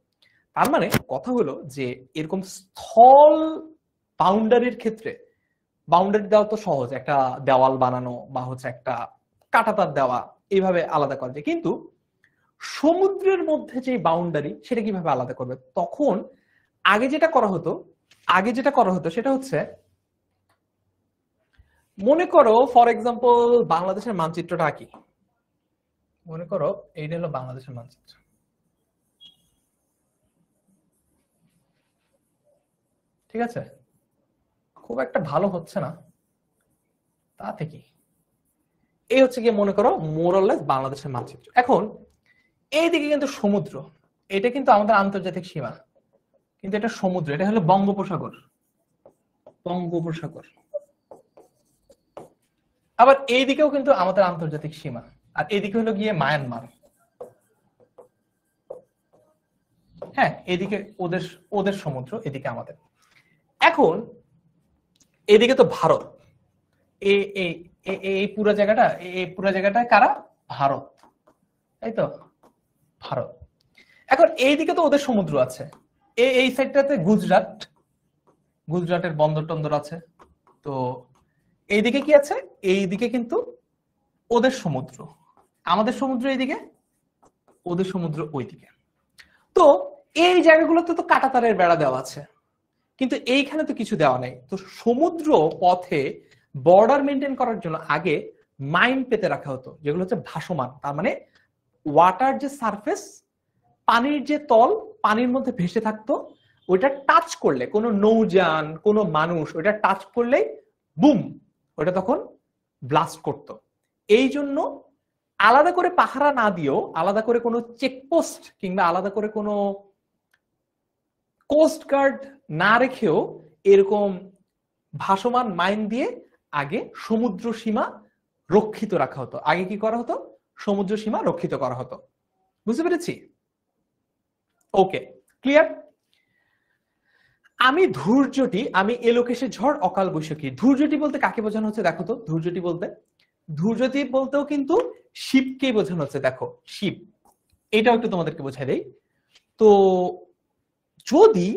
তার মানে কথা হলো যে এরকম স্থল বাউন্ডারির ক্ষেত্রে, বাউন্ডারি দেওয়া তো সহজ, একটা দেওয়াল বানানো বা হচ্ছে একটা কাঁটাতার দেওয়া, এইভাবে আলাদা করা যায়। কিন্তু সমুদ্রের মধ্যে যে বাউন্ডারি, সেটা কিভাবে আলাদা করবে? তখন আগে যেটা করা হতো, সেটা হচ্ছে, মনে করো ফর এক্সাম্পল বাংলাদেশের মানচিত্রটা কি, মনে করো এইটা হলো বাংলাদেশের মানচিত্র, ঠিক আছে? খুব একটা ভালো হচ্ছে না, তাতে কি, এই হচ্ছে কি, মনে করো মোরলেস বাংলাদেশের মানচিত্র। এখন এইদিকে কিন্তু সমুদ্র, এটা কিন্তু আমাদের আন্তর্জাতিক সীমা, কিন্তু এটা সমুদ্র, এটা হলো বঙ্গোপসাগর, বঙ্গোপসাগর। আবার এইদিকেও কিন্তু আমাদের আন্তর্জাতিক সীমা, আর এইদিকে হলো গিয়ে মায়ানমার। হ্যাঁ, এদিকে ওদের ওদের সমুদ্র, এদিকে আমাদের। এখন এদিকে তো ভারত, এই পুরো জায়গাটা, এই পুরো জায়গাটা কারা? ভারত, তাই তো, ভারত। এখন এইদিকে তো ওদের সমুদ্র আছে, এই সাইডটাতে গুজরাট, গুজরাটের বন্দর টন্দর আছে। তো এইদিকে কি আছে? এইদিকে কিন্তু ওদের সমুদ্র, আমাদের সমুদ্র এইদিকে, ওদের সমুদ্র ওইদিকে। তো এই জায়গাগুলোতে তো কাঁটাতারের বেড়া দেওয়া আছে, কিন্তু এইখানে তো কিছু দেওয়া নেই। তো সমুদ্র পথে বর্ডার মেনটেন করার জন্য আগে মাইন পেতে রাখা হতো, যেগুলো হচ্ছে ভাসমান। তার মানে ওয়াটার যে সারফেস, পানির যে তল, পানির মধ্যে ভেসে থাকতো, ওইটা টাচ করলে, কোনো নৌযান, কোনো মানুষ ওইটা টাচ করলেই বুম, ওইটা তখন ব্লাস্ট করতো। এই জন্য আলাদা করে পাহারা না দিয়েও, আলাদা করে কোনো চেকপোস্ট কিংবা আলাদা করে কোনো কোস্ট গার্ড না রেখেও এরকম ভাসমান মাইন দিয়ে আগে সমুদ্র সীমা রক্ষিত রাখা হতো। আগে কি করা হতো? সমুদ্র সীমা রক্ষিত করা হতো। বুঝতে পেরেছি? ওকে, ক্লিয়ার? আমি ধৈর্যটি, আমি এলোকেশে ঝড় অকাল বৈশাখী, ধৈর্যটি বলতে কাকে বোঝানো হচ্ছে দেখো তো? ধৈর্যটি বলতেও কিন্তু শিবকেই বোঝানো হচ্ছে। দেখো শিব, এটাও একটু তোমাদেরকে বোঝাই দেই। তো যদি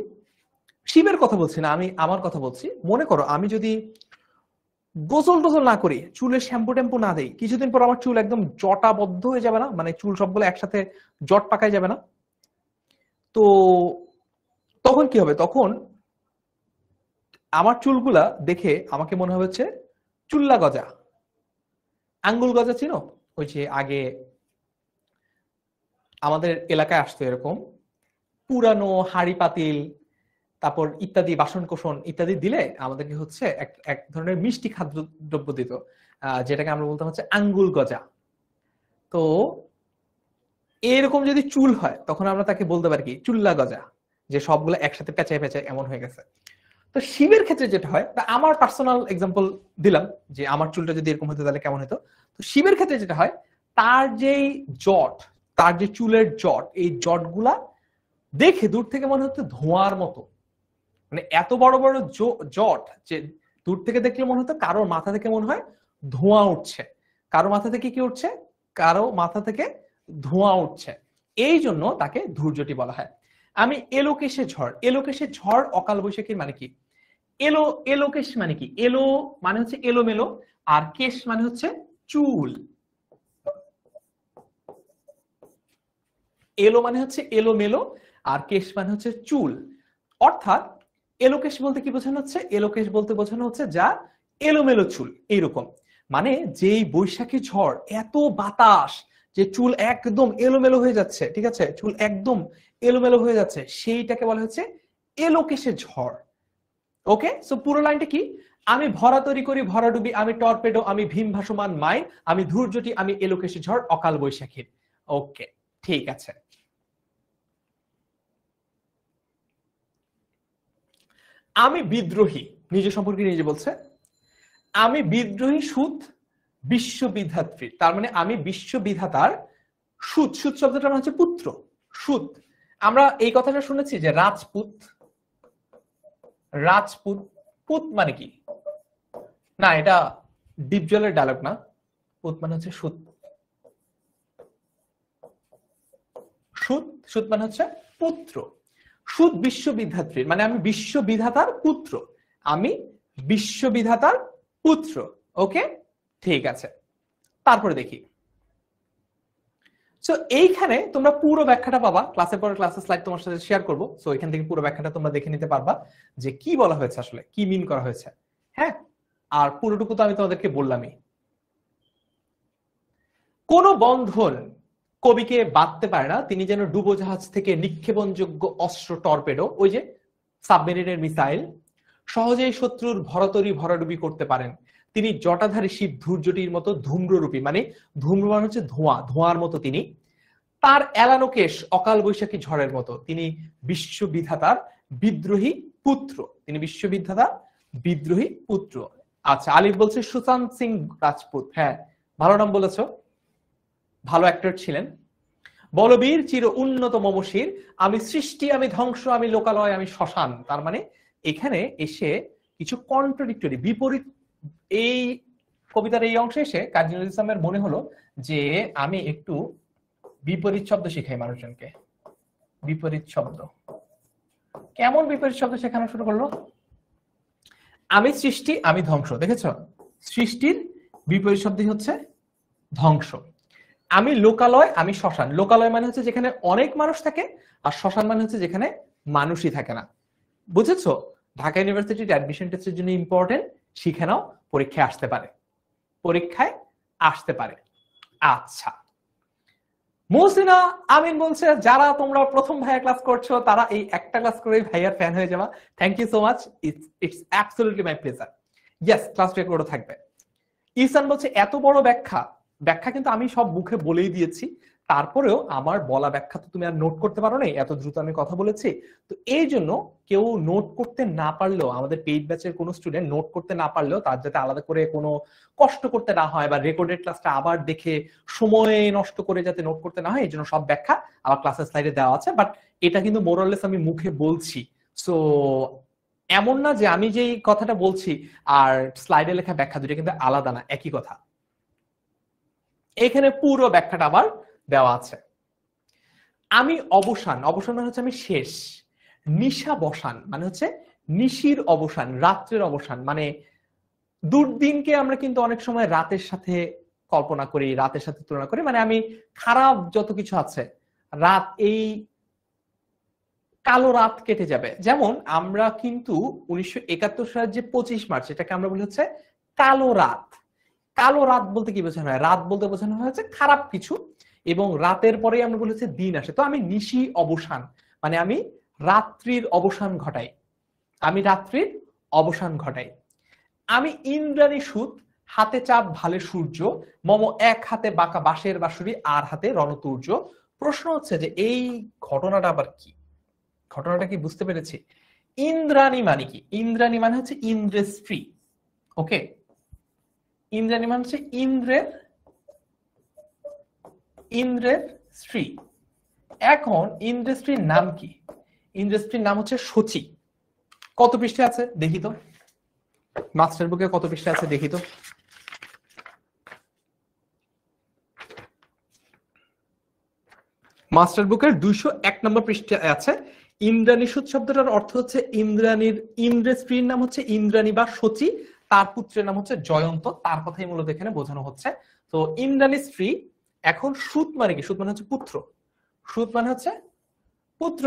শিবের কথা বলছি না, আমি আমার কথা বলছি। মনে করো আমি যদি গোসল টোসল না করি, চুলে শ্যাম্পু ট্যাম্পু না দেই, কিছুদিন পর আমার চুল একদম জটাবদ্ধ হয়ে যাবে না? মানে চুল সবগুলো একসাথে জট পাকায় যাবে না? তো তখন কি হবে, তখন আমার চুলগুলা দেখে আমাকে মনে হবে হচ্ছে চুল্লা গজা, আঙ্গুল গজা চিনো? ওই যে আগে আমাদের এলাকায় আসতো এরকম পুরানো হাড়ি পাতিল, তারপর ইত্যাদি বাসন কোসন ইত্যাদি দিলে আমাদেরকে হচ্ছে এক এক ধরনের মিষ্টি খাদ্য দ্রব্য দিত, যেটাকে আমরা বলতাম হচ্ছে আঙ্গুল গজা। তো এরকম যদি চুল হয় তখন আমরা তাকে বলতে পারি কি চুল্লা গজা, যে সবগুলো একসাথে পেঁচায় পেঁচায় এমন হয়ে গেছে। তো শিবের ক্ষেত্রে যেটা হয়, তা আমার পার্সোনাল এক্সাম্পল দিলাম যে আমার চুলটা যদি এরকম হতো তাহলে কেমন হতো। তো শিবের ক্ষেত্রে যেটা হয়, তার যেই জট, তার যে চুলের জট, এই জটগুলা দেখে দূর থেকে মনে হতো ধোঁয়ার মতো, মানে এত বড় বড় জট যে দূর থেকে দেখলে মনে হতো কারোর মাথা থেকে মনে হয় ধোঁয়া উঠছে, কারো মাথা থেকে কি উঠছে, কারো মাথা থেকে ধোঁয়া উঠছে, এই জন্য তাকে ধূর্যটি বলা হয়। আমি এলোকেশে ঝড়, এলোকেশে ঝড় অকাল বৈশাখীর মানে কি? এলোকেশ মানে কি? এলো মানে হচ্ছে এলোমেলো, আর কেশ মানে হচ্ছে চুল। এলো মানে হচ্ছে এলোমেলো, আর কেশ মানে হচ্ছে চুল। অর্থাৎ এলোকেশ বলতে কি বোঝানো হচ্ছে? এলোকেশ বলতে বোঝানো হচ্ছে যা এলোমেলো চুল, এইরকম। মানে যেই বৈশাখী ঝড়, এত বাতাস, যে চুল একদম এলোমেলো হয়ে যাচ্ছে, ঠিক আছে, চুল একদম এলোমেলো হয়ে যাচ্ছে, সেইটাকে বলা হচ্ছে এলোকেশের ঝড়। ওকে, সো পুরো লাইনটা কি? আমি ভরা তৈরি করি ভরা ডুবি, আমি টর্পেডো, আমি ভীম ভাসমান মাইন, আমি ধূর্যটি, আমি এলোকেশের ঝড় অকাল বৈশাখীর। ওকে, ঠিক আছে। আমি বিদ্রোহী, নিজে সম্পর্কে নিজে বলছে, আমি বিদ্রোহী সুত বিশ্ববিধাত্রী, তার মানে আমি বিশ্ববিধাতার সুত, সুত শব্দটা মানে হচ্ছে পুত্র, সুত। আমরা এই কথাটা শুনেছি যে রাজপুত, রাজপুত, পুত মানে কি? না, এটা ডিপ জলের ডায়লগ না, পুত মানে হচ্ছে সুত, সুত, সুত মানে হচ্ছে পুত্র। সুত বিশ্ববিধাত্রীর মানে আমি বিশ্ববিধাতার পুত্র, আমি বিশ্ববিধাতার পুত্র। ওকে, ঠিক আছে। তারপরে দেখি, সো এইখানে তোমরা পুরো ব্যাখ্যাটা পাবা, ক্লাসের পরে ক্লাসের স্লাইড তোমার সাথে শেয়ার করবো, সো এখান থেকে পুরো ব্যাখ্যাটা তোমরা দেখে নিতে পারবা যে কি বলা হয়েছে, আসলে কি মিন করা হয়েছে। হ্যাঁ, আর পুরোটুকু তো আমি তোমাদেরকে বললামই। কোন বন্ধন কবিকে বাঁধতে পারে না, তিনি যেন ডুবোজাহাজ থেকে নিক্ষেপণযোগ্য অস্ত্র টর্পেডো, ওই যে সাবমেরিনের মিসাইল, সহজেই শত্রুর ভরতরি ভরাডুবি করতে পারেন। তিনি জটাধারী শিব ধূর্যটির মতো ধূম্ররূপী, মানে ধূম্র মানে হচ্ছে ধোঁয়া, ধোঁয়ার মতো তিনি। তার এলানো কেশ অকাল বৈশাখী ঝড়ের মতো, তিনি বিশ্ববিধাতার বিদ্রোহী পুত্র, তিনি বিশ্ববিধাতার বিদ্রোহী পুত্র। আচ্ছা, আলিফ বলছে সুশান্ত সিং রাজপুত, হ্যাঁ ভালো নাম বলেছো, ভালো অ্যাক্টর ছিলেন। বলবীর চির উন্নত মমশির, আমি সৃষ্টি, আমি ধ্বংস, আমি লোকালয়, আমি শ্মশান। তার মানে এখানে এসে কিছু কন্ট্রাডিক্টরি, বিপরীত, এই কবিতার এই অংশে এসে কাজী নজরুল ইসলামের মনে হলো যে আমি একটু বিপরীত শব্দ শিখাই মানুষজনকে। বিপরীত শব্দ, কেমন বিপরীত শব্দ শেখানো শুরু করলো? আমি সৃষ্টি, আমি ধ্বংস, দেখেছ? সৃষ্টির বিপরীত শব্দই হচ্ছে ধ্বংস। আমি লোকালয়, আমি শ্মশান। লোকালয় মানে হচ্ছে যেখানে অনেক মানুষ থাকে, আর শ্মশান মানে হচ্ছে যেখানে মানুষই থাকে না। বুঝেছো? ঢাকা ইউনিভার্সিটির অ্যাডমিশন টেস্টের জন্য ইম্পর্টেন্ট, শিখে নাও, পরীক্ষায় আসতে পারে, পরীক্ষায় আসতে পারে। আচ্ছা, মুহসিনা আমিন বলছে যারা তোমরা প্রথম ভাইয়া ক্লাস করছো তারা এই একটা ক্লাস করেই ভাইয়ার ফ্যান হয়ে যাবা। Thank you so much, it's absolutely my pleasure. Yes, class রেকর্ডও থাকবে। ইসান বলছে এত বড় ব্যাখ্যা, ব্যাখ্যা কিন্তু আমি সব মুখে বলেই দিয়েছি, তারপরেও আমার বলা ব্যাখ্যা তো তুমি আর নোট করতে পারো না, এত দ্রুত আমি কথা বলেছি। তো এই জন্য কেউ নোট করতে না পারলেও, আমাদের পেইড ব্যাচের কোনো স্টুডেন্ট নোট করতে না পারলেও তার যাতে আলাদা করে কোনো কষ্ট করতে না হয়, বা রেকর্ডেড ক্লাসটা আবার দেখে সময় নষ্ট করে যাতে নোট করতে না হয়, এই জন্য সব ব্যাখ্যা আমার ক্লাসের স্লাইডে দেওয়া আছে। বাট এটা কিন্তু মোরাললেস আমি মুখে বলছি, সো এমন না যে আমি যেই কথাটা বলছি আর স্লাইডে লেখা ব্যাখ্যা দুটো কিন্তু আলাদা না, একই কথা। এখানে পুরো ব্যাখ্যাটা আবার দেওয়া আছে। আমি অবসান, অবসান মানে হচ্ছে আমি শেষ। নিশা বসান মানে হচ্ছে নিশির অবসান, রাত্রের অবসান। মানে দুর্দিনকে আমরা কিন্তু অনেক সময় রাতের সাথে কল্পনা করি, রাতের সাথে তুলনা করি, মানে আমি খারাপ যত কিছু আছে, রাত এই কালো রাত কেটে যাবে। যেমন আমরা কিন্তু 1971 সালের যে 25 মার্চ এটাকে আমরা বলি হচ্ছে কালো রাত। কালো রাত বলতে কি বোঝানো হয়? রাত বলতে বোঝানো হচ্ছে খারাপ কিছু, এবং রাতের পরেই আমরা বলি হচ্ছে দিন আসে। তো আমি নিশি অবসান, মানে আমি রাত্রির অবসান ঘটাই, আমি রাত্রির অবসান ঘটাই। আমি ইন্দ্রাণী সুত, হাতে চাঁদ ভালে সূর্য, মম এক হাতে বাঁকা বাঁশের বাঁশুরি আর হাতে রণতুর্য। প্রশ্ন হচ্ছে যে এই ঘটনাটা আবার কি? ঘটনাটা কি বুঝতে পেরেছি? ইন্দ্রাণী মানে কি? ইন্দ্রাণী মানে হচ্ছে ইন্দ্রের স্ত্রী। ওকে, ইন্দ্রাণী মানে হচ্ছে ইন্দ্রের স্ত্রী। এখন ইন্দ্রের স্ত্রীর নাম কি? ইন্দ্রের স্ত্রীর নাম হচ্ছে শচী। কত পৃষ্ঠা আছে দেখি তো, মাস্টার বুকে কত পৃষ্ঠা আছে দেখি তো। মাস্টার বুকের 201 নম্বর পৃষ্ঠা আছে। ইন্দ্রাণী সুত শব্দটার অর্থ হচ্ছে ইন্দ্রাণীর, ইন্দ্রের স্ত্রীর নাম হচ্ছে ইন্দ্রাণী বা শচী, তার পুত্রের নাম হচ্ছে জয়ন্ত, তার কথাই মূলত এখানে বোঝানো হচ্ছে। তো ইন্দ্রাণীর স্ত্রী। এখন সুত মানে কি? সুত মানে হচ্ছে পুত্র, সুত মানে হচ্ছে পুত্র।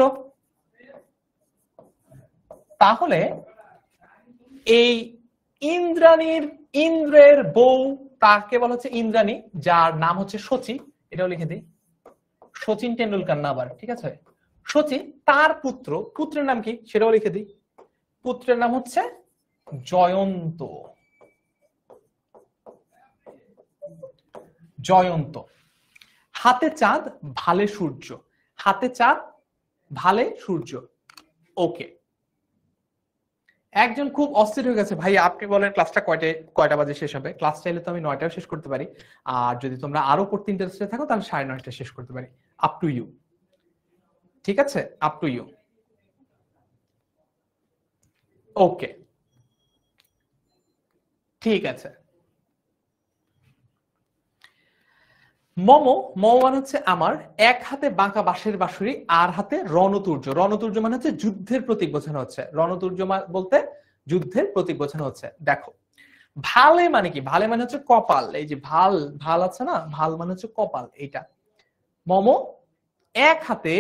তাহলে এই ইন্দ্রের বউ তাকে বলা হচ্ছে ইন্দ্রাণী, যার নাম হচ্ছে শচী। এটাও লিখে দিই, সচিন টেন্ডুলকার না আবার, ঠিক আছে? শচী, তার পুত্র, পুত্রের নাম কি সেটাও লিখে দিই, পুত্রের নাম হচ্ছে জয়ন্ত। জয়ন্ত। হাতে চাঁদ ভালে সূর্য, হাতে চাঁদ ভালে সূর্য। ওকে, একজন খুব অস্থির হয়ে গেছে, ভাই আপনি বলেন ক্লাসটা কয়টা বাজে শেষ হবে? ক্লাস চাইলে তো আমি 9টায় শেষ করতে পারি, আর যদি তোমরা আরো পড়তে ইন্টারেস্টেড থাকো তাহলে 9:30টায় শেষ করতে পারি। আপ টু ইউ, ঠিক আছে? Up to you. ওকে, ঠিক আছে। মম, মম মানে হচ্ছে আমার, এক হাতে বাঁকা বাঁশের বাঁশুরি আর হাতে রণতুর্য। রণতুর্য মানে হচ্ছে যুদ্ধের প্রতীক বোঝানো হচ্ছে। রণতুর্য বলতে যুদ্ধের প্রতীক বোঝানো হচ্ছে। দেখো, ভালে মানে কি? ভালে মানে হচ্ছে কপাল। এই যে ভাল, ভাল আছে না, ভাল মানে হচ্ছে কপাল। এইটা মম এক হাতে,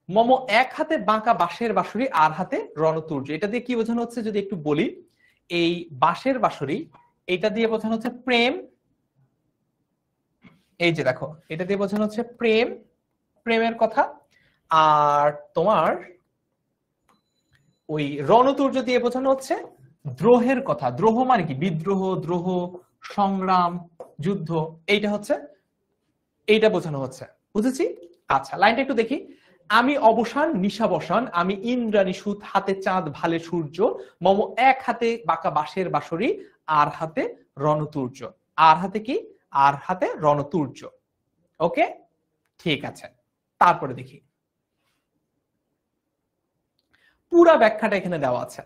মম এক হাতে বাঁকা বাঁশের বাঁশুরি আর হাতে রণতুর্য। এটা দিয়ে কি বোঝানো হচ্ছে যদি একটু বলি। এই বাঁশের বাঁশুরি, এটা দিয়ে বোঝানো হচ্ছে প্রেম। এই যে দেখো, এটা দিয়ে বোঝানো হচ্ছে প্রেম, প্রেমের কথা। আর তোমার ওই রণতুর্য দিয়ে বোঝানো হচ্ছে দ্রোহের কথা। দ্রোহ মানে কি? বিদ্রোহ, দ্রোহ, সংগ্রাম, যুদ্ধ, এইটা হচ্ছে, এইটা বোঝানো হচ্ছে। বুঝেছি? আচ্ছা, লাইনটা একটু দেখি। আমি অবসান নিশাবসান, আমি ইন্দ্রাণী সুত, হাতে চাঁদ ভালে সূর্য, মম এক হাতে বাঁকা বাঁশের বাঁশুরি আর হাতে রণতুর্য। আর হাতে কি? আর হাতে রণতুর্য। ওকে, ঠিক আছে। তারপরে দেখি, পুরা ব্যাখ্যাটা এখানে দেওয়া আছে।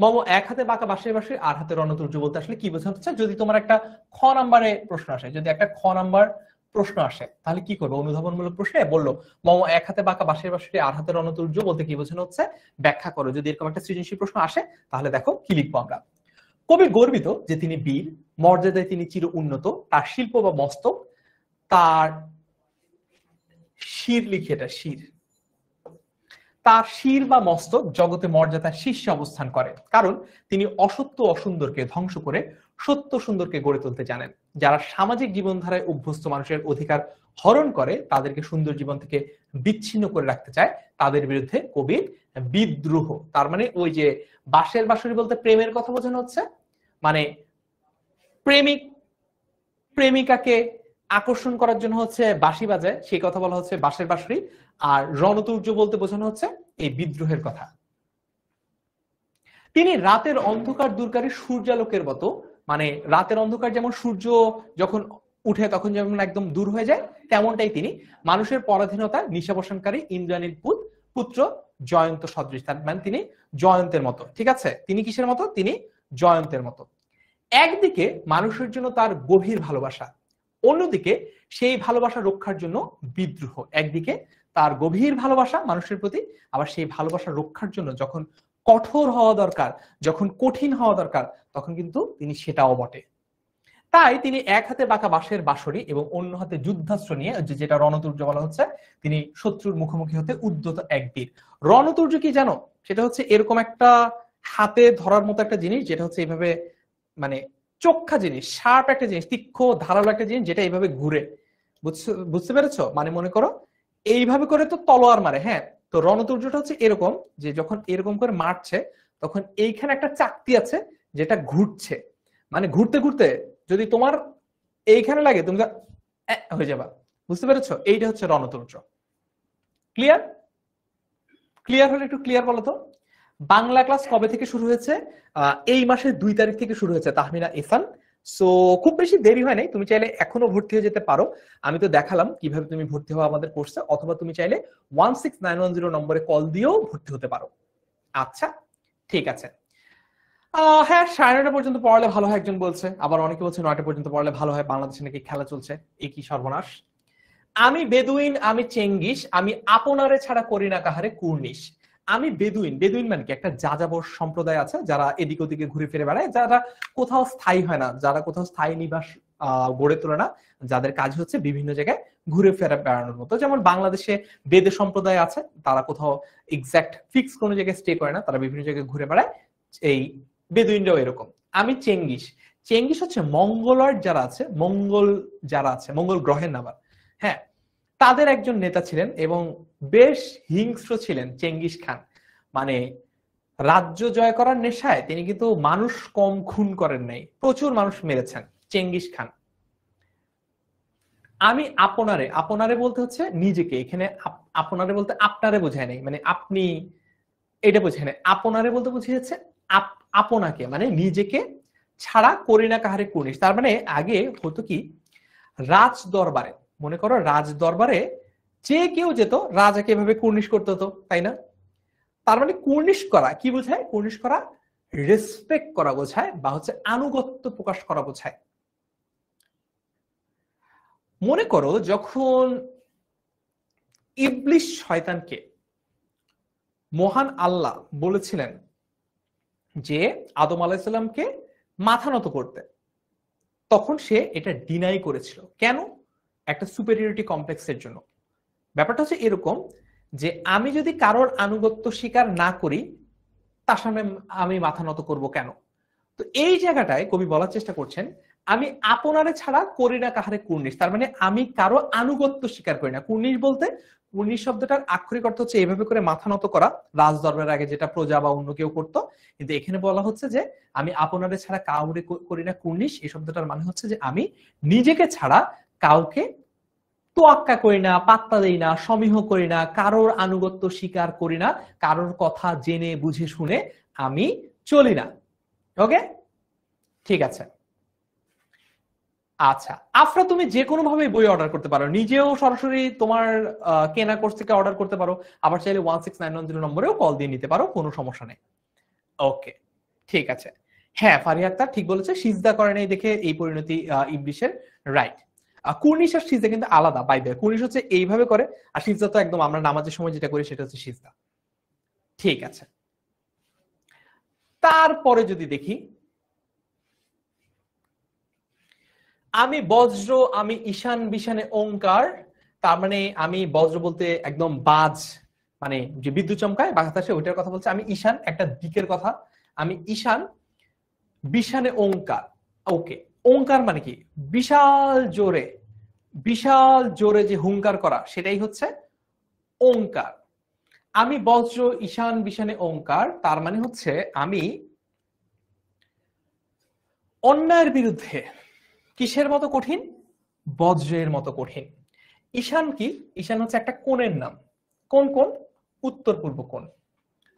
মম এক হাতে বাঁকা বাঁশের বাঁশুরি আর হাতে রণতুর্য বলতে আসলে কি বোঝানো হচ্ছে? যদি তোমার একটা খ নাম্বারে প্রশ্ন আসে, যদি একটা খ নাম্বার প্রশ্ন আসে তাহলে কি করবো? অনুধাবনমূলক প্রশ্নে বললো মম এক হাতে বাঁকা বাঁশের বাঁশুরি আর হাতে রণতুর্য বলতে কি বোঝানো হচ্ছে ব্যাখ্যা করো। যদি এরকম একটা সৃজনশীল প্রশ্ন আসে তাহলে দেখো কি লিখবো আমরা। কবি গর্বিত যে তিনি বীর, মর্যাদায় তিনি চির উন্নত, তার শিল্প বা মস্তক, তার শির, লিখে এটা শির, তার শির বা মস্তক জগতে মর্যাদার শীর্ষে অবস্থান করে, কারণ তিনি অসত্য অসুন্দরকে ধ্বংস করে সত্য সুন্দরকে গড়ে তুলতে জানেন। যারা সামাজিক জীবনধারায় অভ্যস্ত মানুষের অধিকার হরণ করে, তাদেরকে সুন্দর জীবন থেকে বিচ্ছিন্ন করে রাখতে চায়, তাদের বিরুদ্ধে কবির বিদ্রোহ। তার মানে ওই যে বাঁশের বাঁশুরি বলতে প্রেমের কথা বোঝানো হচ্ছে, মানে প্রেমিক প্রেমিকাকে আকর্ষণ করার জন্য হচ্ছে বাঁশি বাজায়, সেই কথা বলা হচ্ছে বাঁশের বাঁশুরি। আর রণতুর্য বলতে বোঝানো হচ্ছে এই বিদ্রোহের কথা। তিনি রাতের অন্ধকার দূরকারী সূর্যালোকের মতো, মানে রাতের অন্ধকার যেমন সূর্য যখন উঠে তখন যেমন একদম দূর হয়ে যায়, তেমনটাই তিনি মানুষের পরাধীনতা নিশাবসানকারী ইন্দ্রাণীর পুত্র জয়ন্ত সদৃশ। তার মানে তিনি জয়ন্তের মতো, ঠিক আছে? তিনি কিসের মতো? তিনি জয়ন্তের মতো। একদিকে মানুষের জন্য তার গভীর ভালোবাসা, অন্যদিকে সেই ভালোবাসা রক্ষার জন্য বিদ্রোহ। একদিকে তার গভীর ভালোবাসা মানুষের প্রতি, আবার সেই ভালোবাসা রক্ষার জন্য যখন কঠোর হওয়া দরকার, যখন কঠিন হওয়া দরকার, তখন কিন্তু তিনি সেটাও বটে। তাই তিনি এক হাতে বাঁকা বাঁশের বাঁশরি এবং অন্য হাতে যুদ্ধাস্ত্র নিয়ে, যেটা রণতুর্য বলা হচ্ছে, তিনি শত্রুর মুখোমুখি হতে উদ্যত এক বীর। রণতুর্য কি জানো? সেটা হচ্ছে এরকম একটা হাতে ধরার মতো একটা জিনিস, যেটা হচ্ছে এইভাবে মানে চোখা জিনিস, শার্প একটা জিনিস, তীক্ষ্ণ ধারালো একটা জিনিস, যেটা এইভাবে ঘুরে। বুঝতে পেরেছো? মানে মনে করো এইভাবে করে তো তলোয়ার মারে, হ্যাঁ, তো রণতুর্যটা হচ্ছে এরকম যে যখন এরকম করে মারছে তখন এইখানে একটা চাকতি আছে যেটা ঘুরছে, মানে ঘুরতে ঘুরতে যদি তোমার এইখানে লাগে তুমি হয়ে যাবা। বুঝতে পেরেছো? এইটা হচ্ছে রণতুর্য। ক্লিয়ার? ক্লিয়ার হলে একটু ক্লিয়ার বলো তো। বাংলা ক্লাস কবে থেকে শুরু হয়েছে? এই মাসের 2 তারিখ থেকে শুরু হয়েছে তাহমিনা ইহসান। সো খুব বেশি দেরি হয় নাই, তুমি চাইলে এখনো ভর্তি হয়ে যেতে পারো। আমি তো দেখালাম কিভাবে তুমি ভর্তি হওয়া আমাদের কোর্সে, অথবা তুমি চাইলে 16910 নম্বরে কল দিয়েও ভর্তি হতে পারো। আচ্ছা ঠিক আছে। হ্যাঁ 9:30 পর্যন্ত পড়ালে ভালো হয় একজন বলছে, আবার অনেকে বলছে 9টা পর্যন্ত পড়ালে ভালো হয়, বাংলাদেশে নাকি খেলা চলছে। এ কি সর্বনাশ! আমি বেদুইন, আমি চেঙ্গিস, আমি আপনারে ছাড়া করি না কাহারে কুর্নিশ। আমি বেদুইন। বেদুইন মানে কি? একটা যাযাবর সম্প্রদায় আছে যারা এদিক ওদিকে ঘুরে ফিরে বেড়ায়, যারা কোথাও স্থায়ী হয় না, যারা কোথাও স্থায়ী নিবাস গড়ে তোলে না, যাদের কাজ হচ্ছে বিভিন্ন জায়গায় ঘুরে ফেরা বেড়ানোর মতো। যেমন বাংলাদেশে বেদে সম্প্রদায় আছে, তারা কোথাও এক্সাক্ট ফিক্স কোনো জায়গায় স্টে করে না, তারা বিভিন্ন জায়গায় ঘুরে বেড়ায়। এই বেদুইনরাও এরকম। আমি চেঙ্গিস। চেঙ্গিস হচ্ছে মঙ্গলয়েড যারা আছে, যারা আছে মঙ্গল গ্রহের নাম, হ্যাঁ, তাদের একজন নেতা ছিলেন এবং বেশ হিংস্র ছিলেন চেঙ্গিস খান। মানে রাজ্য জয় করার নেশায় তিনি কিন্তু মানুষ কম খুন করেন নাই, প্রচুর মানুষ মেরেছেন চেঙ্গিস খান। আমি আপনারে, আপনারে বলতে হচ্ছে নিজেকে, এখানে আপনারে বলতে আপনারে বোঝায় নাই, মানে আপনি এটা বোঝায় নাই। আপনারে বলতে বুঝিয়েছে আপনাকে, মানে নিজেকে ছাড়া করি না কাহারে কুর্নিশ। তার মানে আগে হতো কি, রাজ দরবারে, মনে করো রাজ দরবারে যে কেউ যেত, রাজাকে এভাবে কুর্নিশ করতে হতো, তাই না? তার মানে কুর্নিশ করা কি বোঝায়? কুর্নিশ করা রেসপেক্ট করা বোঝায়, বা হচ্ছে আনুগত্য প্রকাশ করা বোঝায়। মনে করো যখন ইবলিশ শয়তানকে মহান আল্লাহ বলেছিলেন যে আদম আলাইসাল্লামকে মাথা নত করতে, তখন সে এটা ডিনাই করেছিল। কেন? একটা সুপেরিয়রিটি কমপ্লেক্সের জন্য। ব্যাপারটা হচ্ছে এরকম যে আমি যদি কারোর আনুগত্য স্বীকার না করি, তার সামনে আমি মাথা নত করব কেন? তো এই জায়গাটায় কবি বলার চেষ্টা করছেন আমি আপনারে ছাড়া করি না কাহারে কুর্নিশ। তার মানে আমি কারো আনুগত্য স্বীকার করি না। কুর্নিশ বলতে, কুর্নিশ শব্দটার আক্ষরিক অর্থ হচ্ছে এইভাবে করে মাথা নত করা, রাজ দরবারের আগে যেটা প্রজা বা অন্য কেউ করতো। কিন্তু এখানে বলা হচ্ছে যে আমি আপনারে ছাড়া কাউরে করি না কুর্নিশ। এই শব্দটার মানে হচ্ছে যে আমি নিজেকে ছাড়া কাউকে তোয়াক্কা করি না, পাত্তা দেই না, সমীহ করি না, কারোর আনুগত্য স্বীকার করি না, কারোর কথা জেনে বুঝে শুনে আমি চলি না। ওকে, ঠিক আছে। আচ্ছা আফরা, তুমি যে কোনো ভাবে বই অর্ডার করতে পারো, নিজেও সরাসরি তোমার কেনা কোর্স থেকে অর্ডার করতে পারো, আবার চাইলে 16910 নম্বরেও কল দিয়ে নিতে পারো, কোনো সমস্যা নেই। ওকে ঠিক আছে। হ্যাঁ ফারিয়া আক্তার ঠিক বলেছে, সিজদা করে নাই দেখে এই পরিণতি ইবলিশের, রাইট। কুর্নিশ আর সিজদা কিন্তু আলাদা, বাই দ্য ওয়ে। কুর্নিশ হচ্ছে এইভাবে করে, আর সিজদা তো একদম আমরা নামাজের সময় যেটা করি সেটা হচ্ছে সিজদা। ঠিক আছে, তারপরে যদি দেখি, আমি বজ্র, আমি ঈশান বিশানে ওঙ্কার। তার মানে আমি বজ্র বলতে একদম বাজ, মানে যে বিদ্যুৎ চমকায় বাতাসে, ওইটার কথা বলছে। আমি ঈশান একটা দিকের কথা, আমি ঈশান বিশানে ওঙ্কার। ওকে, ওঙ্কার মানে কি? বিশাল জোরে, বিশাল জোরে যে হুঙ্কার করা, সেটাই হচ্ছে ওঙ্কার। আমি বজ্র ঈশান বিশানে ওঙ্কার, তার মানে হচ্ছে আমি অন্যায়ের বিরুদ্ধে কিসের মতো কঠিন? বজ্রের মতো কঠিন। ঈশান কি? ঈশান হচ্ছে একটা কোণের নাম। কোন কোণ? উত্তর পূর্ব কোণ।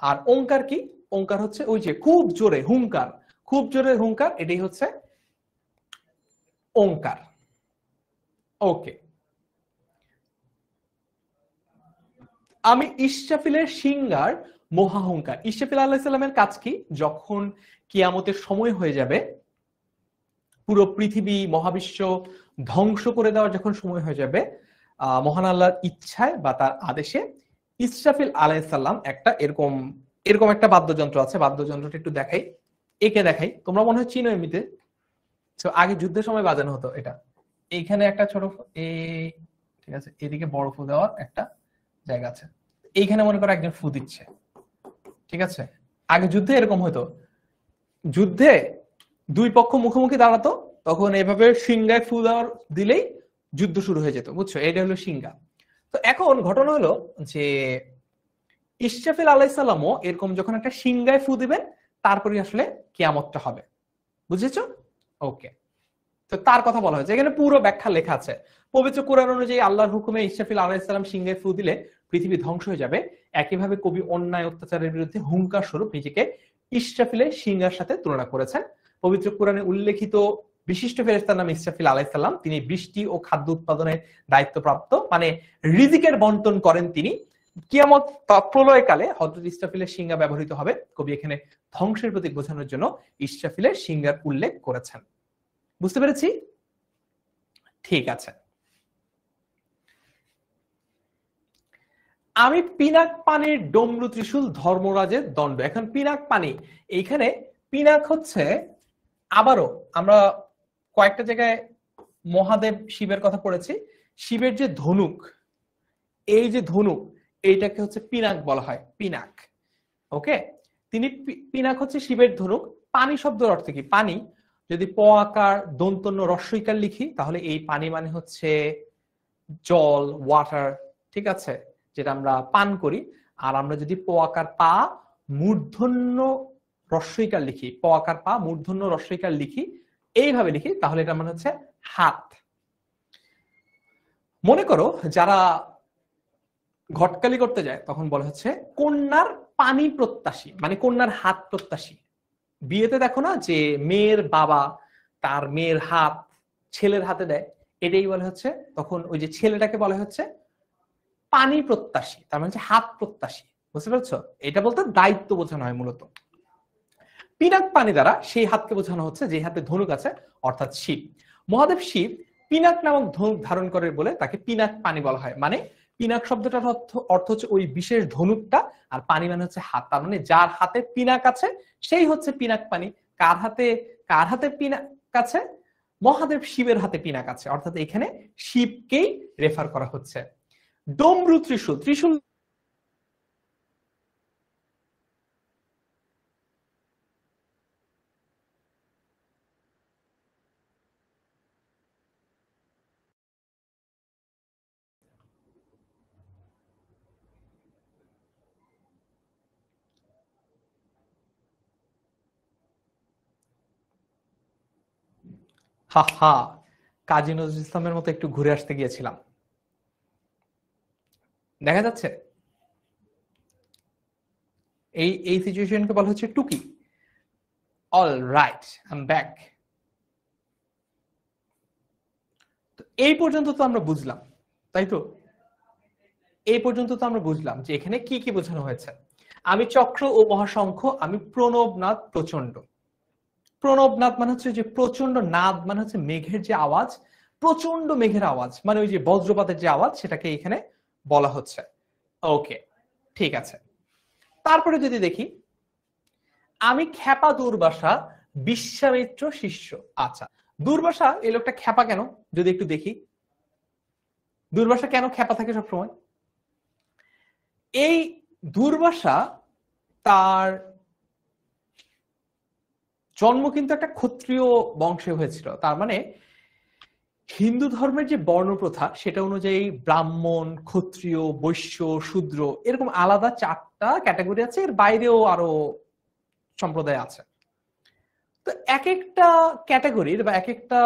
আর ওঙ্কার কি? ওঙ্কার হচ্ছে ওই যে খুব জোরে হুঙ্কার, খুব জোরে হুঙ্কার, এটাই হচ্ছে ওঙ্কার। ওকে, আমি ইসরাফিলের সিংহার মহাহুঙ্কার। ইসরাফিল আলাইহিস সালামের কাজ কি? যখন কিয়ামতের সময় হয়ে যাবে, পুরো পৃথিবী মহাবিশ্ব ধ্বংস করে দেওয়ার যখন সময় হয়ে যাবে, মহান আল্লাহর ইচ্ছায় বা তার আদেশে ইসরাফিল আলাইহিস সালাম একটা এরকম এরকম একটা বাদ্যযন্ত্র আছে, বাদ্যযন্ত্রটা একটু দেখাই, একে দেখাই, তোমরা মনে হয় চিনো এমনিতে। তো আগে যুদ্ধের সময় বাজানো হতো এটা। এইখানে একটা ছোট এই, ঠিক আছে, এদিকে বড় ফু দেওয়ার একটা জায়গা আছে, এইখানে মনে করো একজন ফু দিচ্ছে, ঠিক আছে। আগে যুদ্ধে এরকম হতো, যুদ্ধে দুই পক্ষ মুখোমুখি দাঁড়াতো, তখন এভাবে সিংগায় ফু দেওয়ার দিলেই যুদ্ধ শুরু হয়ে যেত, বুঝছো, এটা হলো সিংগা। তো এখন ঘটনা হলো যে ইসরাফিল আলাইহিসসালামও এরকম যখন একটা সিংগায় ফু দিবেন তারপরে আসলে কিয়ামতটা হবে, বুঝেছো? ওকে, তো তার কথা বলা হয়েছে এখানে, পুরো ব্যাখ্যা লেখা আছে পবিত্র কোরআন অনুযায়ী। আল্লাহর হুকুমে ইসরাফিল আলাইহিস সালাম সিংহে ফু দিলে পৃথিবী ধ্বংস হয়ে যাবে। একইভাবে কবি অন্যায় অত্যাচারের বিরুদ্ধে হুঙ্কার স্বরূপ নিজেকে ইসরাফিলের সিংহার সাথে তুলনা করেছেন। পবিত্র কোরআনে উল্লেখিত বিশিষ্ট ফেরেশতার নাম ইসরাফিল আলাইহিস সালাম। তিনি বৃষ্টি ও খাদ্য উৎপাদনের দায়িত্বপ্রাপ্ত, মানে রিজিকের বন্টন করেন তিনি। কিয়ামত প্রলয়কালে হযরত ইসরাফিলের সিংহা ব্যবহৃত হবে। কবি এখানে ধ্বংসের প্রতীক বোঝানোর জন্য ইসরাফিলের সিংহার উল্লেখ করেছেন। বুঝতে পেরেছি? ঠিক আছে। আমি পিনাক পানির ডমরু ত্রিশূল ধর্মরাজের দণ্ড। এখন পিনাক পানি, এইখানে পিনাক হচ্ছে, আবারও আমরা কয়েকটা জায়গায় মহাদেব শিবের কথা পড়েছি, শিবের যে ধনুক, এই যে ধনুক, এইটাকে হচ্ছে পিনাক বলা হয়, পিনাক। ওকে, তিনি পিনাক হচ্ছে শিবের ধনুক। পানি শব্দের অর্থ কি? পানি যদি প আকার দন্তন্য রস্বইকার লিখি তাহলে এই পানি মানে হচ্ছে জল, ওয়াটার, ঠিক আছে, যেটা আমরা পান করি। আর আমরা যদি প আকার পা মূর্ধন্য রস্বইকার লিখি, প আকার পা মূর্ধন্য রস্বইকার লিখি, এইভাবে লিখি, তাহলে এটা মানে হচ্ছে হাত। মনে করো যারা ঘটকালি করতে যায় তখন বলা হচ্ছে কন্যার পানি প্রত্যাশী, মানে কন্যার হাত প্রত্যাশী। বিয়েতে দেখো না যে মেয়ের বাবা তার মেয়ের হাত ছেলের হাতে দেয়, এটাই বলা হচ্ছে, তখন ওই যে ছেলেটাকে বলা হচ্ছে পানি প্রত্যাশী, তার মানে হচ্ছে হাত প্রত্যাশী। বুঝতে পারছো? এটা বলতে দায়িত্ব বোঝানো হয় মূলত। পিনাক পানি দ্বারা সেই হাতকে বোঝানো হচ্ছে যে হাতে ধনুক আছে, অর্থাৎ শিব। মহাদেব শিব পিনাক নামক ধনুক ধারণ করে বলে তাকে পিনাক পানি বলা হয়। মানে পিনাক শব্দটার অর্থ হচ্ছে ওই বিশেষ ধনুকটা, আর পানি মানে হচ্ছে হাত। তার মানে যার হাতে পিনাক আছে সেই হচ্ছে পিনাক পানি। কার হাতে পিনাক আছে? মহাদেব শিবের হাতে পিনাক আছে, অর্থাৎ এখানে শিবকেই রেফার করা হচ্ছে। ডমরু ত্রিশূল, ত্রিশূল হা হা, কাজী নজরুল ইসলামের মতো একটু ঘুরে আসতে গিয়েছিলাম, দেখা যাচ্ছে। এই সিচুয়েশনকে বলা হচ্ছে টুকি। All right, I am back. এই পর্যন্ত তো আমরা বুঝলাম, তাই তো? এই পর্যন্ত তো আমরা বুঝলাম যে এখানে কি কি বোঝানো হয়েছে। আমি চক্র ও মহাশঙ্খ, আমি প্রণবনাদ প্রচন্ড। প্রণবনাদ মানে হচ্ছে যে প্রচন্ড, নাদ মানে হচ্ছে মেঘের যে আওয়াজ, প্রচন্ড মেঘের আওয়াজ, মানে ওই যে বজ্রপাতের যে আওয়াজ, সেটাকে এখানে বলা হচ্ছে। ওকে, ঠিক আছে। তারপরে যদি দেখি, আমি খ্যাপা দুর্বাসা বিশ্বামিত্র শিষ্য। আচ্ছা, দুর্বাসা এই লোকটা খ্যাপা কেন যদি একটু দেখি, দুর্বাসা কেন খ্যাপা থাকে সবসময়? এই দুর্বাসা, তার জন্ম কিন্তু একটা ক্ষত্রিয় বংশে হয়েছিল। তার মানে হিন্দু ধর্মের যে বর্ণ প্রথা সেটা অনুযায়ী ব্রাহ্মণ, ক্ষত্রিয়, বৈশ্য, শূদ্র, এরকম আলাদা 4টা ক্যাটাগরি আছে, এর বাইরেও আরো সম্প্রদায় আছে। তো এক একটা ক্যাটাগরির বা এক একটা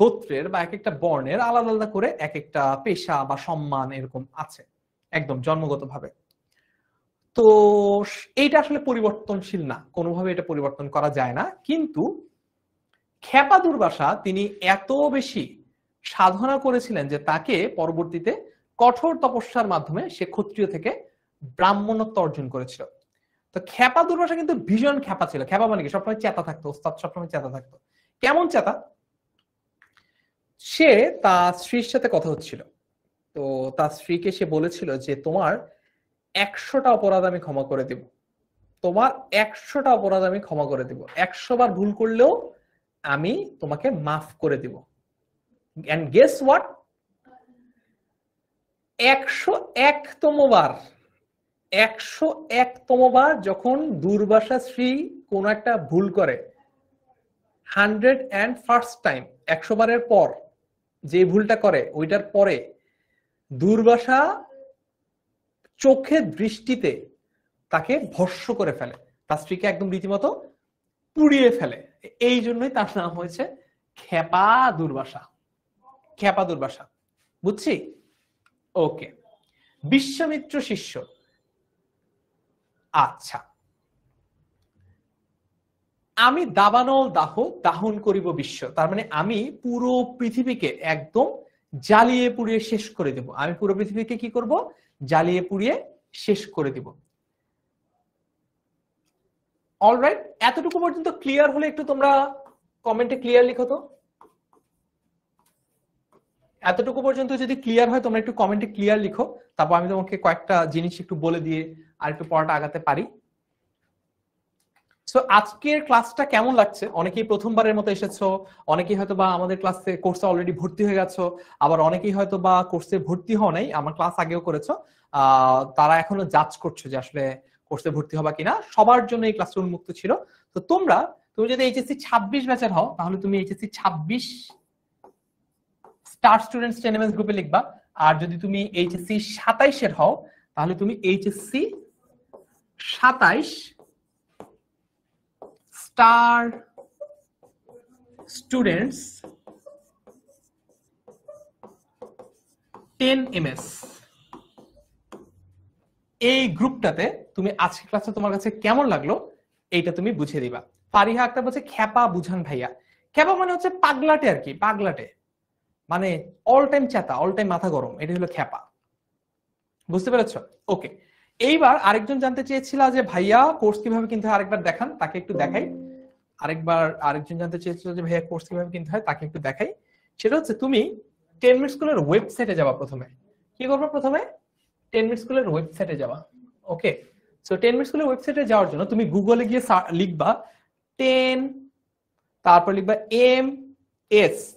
গোত্রের বা এক একটা বর্ণের আলাদা আলাদা করে এক একটা পেশা বা সম্মান এরকম আছে, একদম জন্মগতভাবে। তো এইটা আসলে পরিবর্তনশীল না, কোনোভাবে এটা পরিবর্তন করা যায় না। কিন্তু খ্যাপা দুর্বাসা তিনি এত বেশি সাধনা করেছিলেন যে তাকে পরবর্তীতে কঠোর তপস্যার মাধ্যমে সে ক্ষত্রিয় থেকে ব্রাহ্মণত্ব অর্জন করেছিল। তো খ্যাপা দুর্বাসা কিন্তু ভীষণ খ্যাপা ছিল। খ্যাপা মানে কি? সবসময় চেতা থাকতো, ওস্তাদ সবসময় চেতা থাকতো। কেমন চেতা? সে তার স্ত্রীর সাথে কথা হচ্ছিল, তো তার স্ত্রীকে সে বলেছিল যে তোমার 100টা অপরাধ আমি ক্ষমা করে দেব, তোমার 100টা অপরাধ আমি ক্ষমা করে দেব, 100 বার ভুল করলেও আমি তোমাকে মাফ করে দিব। এন্ড গেস হোয়াট, 101তম বার 101তম বার যখন দুর্বাসা শ্রী কোন একটা ভুল করে, 101st টাইম, 100 বারের পর যে ভুলটা করে ওইটার পরে দুর্বাসা চোখের দৃষ্টিতে তাকে ভস্ম করে ফেলে, তার স্ত্রীকে একদম রীতিমতো পুড়িয়ে ফেলে। এই জন্যই তার নাম হয়েছে খেপা দুর্বাসা। খেপা দুর্বাসা, বুঝছি? ওকে, বিশ্বামিত্র শিষ্য। আচ্ছা, আমি দাবানল দাহ দাহন করিব বিশ্ব, তার মানে আমি পুরো পৃথিবীকে একদম জ্বালিয়ে পুড়িয়ে শেষ করে দেব। আমি পুরো পৃথিবীকে কি করব? জ্বালিয়ে পুড়িয়ে শেষ করে দিব। অলরাইট, এতটুকু পর্যন্ত ক্লিয়ার হলে একটু তোমরা কমেন্টে ক্লিয়ার লিখো তো। এতটুকু পর্যন্ত যদি ক্লিয়ার হয় তোমরা একটু কমেন্টে ক্লিয়ার লিখো, তারপর আমি তোমাকে কয়েকটা জিনিস একটু বলে দিয়ে আর একটু পড়াটা আগাতে পারি। সো আজকের ক্লাসটা কেমন লাগছে? অনেকেই প্রথমবারের মতো এসেছো, অনেকেই হয়তো বা আমাদের ক্লাসে কোর্সে অলরেডি ভর্তি হয়ে গেছো, আবার অনেকেই হয়তো বা কোর্সে ভর্তি হও নাই, আমার ক্লাস আগেও করেছো, তারা এখনো জাজ করছো যে আসলে কোর্সে ভর্তি হবা কিনা। সবার জন্য এই ক্লাসটা উন্মুক্ত ছিল। তো তুমি যদি এইচএসসি 26 ব্যাচের হও তাহলে তুমি এইচএসসি 26 স্টার স্টুডেন্টস টেনেমেন্স গ্রুপে লিখবা। আর যদি তুমি এইচএসসি 27 এর হও তাহলে তুমি এইচএসসি 27 স্টার স্টুডেন্টস 10ms এই গ্রুপটাতে তুমি আজকের ক্লাসটা তোমার কাছে কেমন লাগলো এইটা তুমি বুঝিয়ে দিবা। ফারিহা আক্তার বলছে খেপা বুঝান ভাইয়া। খেপা মানে হচ্ছে পাগলাটে আর কি, পাগলাটে মানে অল টাইম চেতা, অল টাইম মাথা গরম, এটা হলো খেপা। বুঝতে পেরেছো? ওকে, এইবার আরেকজন জানতে চেয়েছিল যে ভাইয়া কোর্স কিভাবে কিনতে হয় আরেকবার দেখান, তাকে একটু দেখাই। আরেকজন জানতে চেয়েছিল যে ভাইয়া কোর্স কিভাবে কিনতে হয়, তাকে একটু দেখাই। সেটা হচ্ছে তুমি 10 মিনিট স্কুলের ওয়েবসাইটে যাবা। প্রথমে কি করবে? প্রথমে 10 মিনিট স্কুলের ওয়েবসাইটে যাবা। ওকে, সো 10 মিনিট স্কুলের ওয়েবসাইটে যাওয়ার জন্য তুমি গুগলে গিয়ে লিখবা 10, তারপর লিখবা ms.com।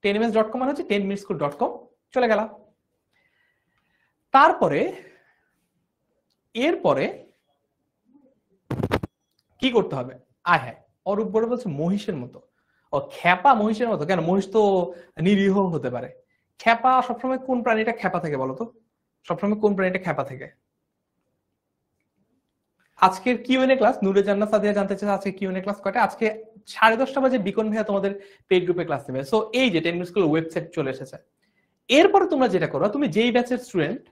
10ms.com মানে হচ্ছে 10minuteschool.com। চলে গেলাম। এরপরে কি করতে হবে? আয় হ্যাঁ, অরূপ বড় বলছে মহিষের মতো। ও খেপা মহিষের মতো কেন? মহিষ তো নিরীহ হতে পারে। খেপা সবসময় কোন প্রাণীটা খেপা থাকে বলতো? সবসময় কোন প্রাণীটা খেপা থাকে? আজকের কিউএনএ ক্লাস নূরে জান্নাত সাদিয়া জানতে চাচ্ছে আজকে কিউএনএ ক্লাস কয়টা? আজকে 10:30 বাজে বিকন ভাইয়া তোমাদের পেইড গ্রুপে ক্লাস নেবে। সো এই যে 10 মিনিট স্কুল ওয়েবসাইট চলে এসেছে। এরপরে তোমরা যেটা করো, তুমি যেই ব্যাচের স্টুডেন্ট,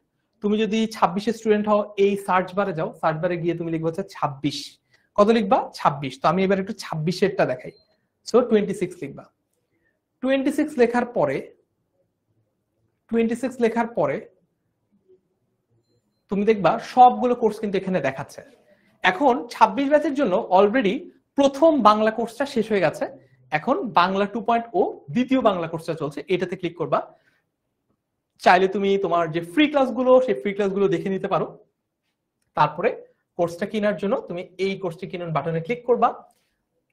তুমি যদি 26 স্টুডেন্ট হও, এই সার্চ বারে যাও, সার্চ বারে গিয়ে তুমি লিখবা হচ্ছে 26। কত লিখবা? 26। তো আমি এবার একটু 26 দেখাই। সো 26 লিখবা। 26 লেখার পরে তুমি দেখবা সবগুলো কোর্স কিন্তু এখানে দেখাচ্ছে। এখন 26 ব্যাচের জন্য অলরেডি প্রথম বাংলা কোর্সটা শেষ হয়ে গেছে। এখন বাংলা 2.0 দ্বিতীয় বাংলা কোর্সটা চলছে, এটাতে ক্লিক করবা। চাইলে তুমি তোমার যে ফ্রি ক্লাসগুলো সেই ফ্রি ক্লাসগুলো দেখে নিতে পারো। তারপরে কোর্সটা কেনার জন্য তুমি এই কোর্সটি কিনুন বাটনে ক্লিক করবা,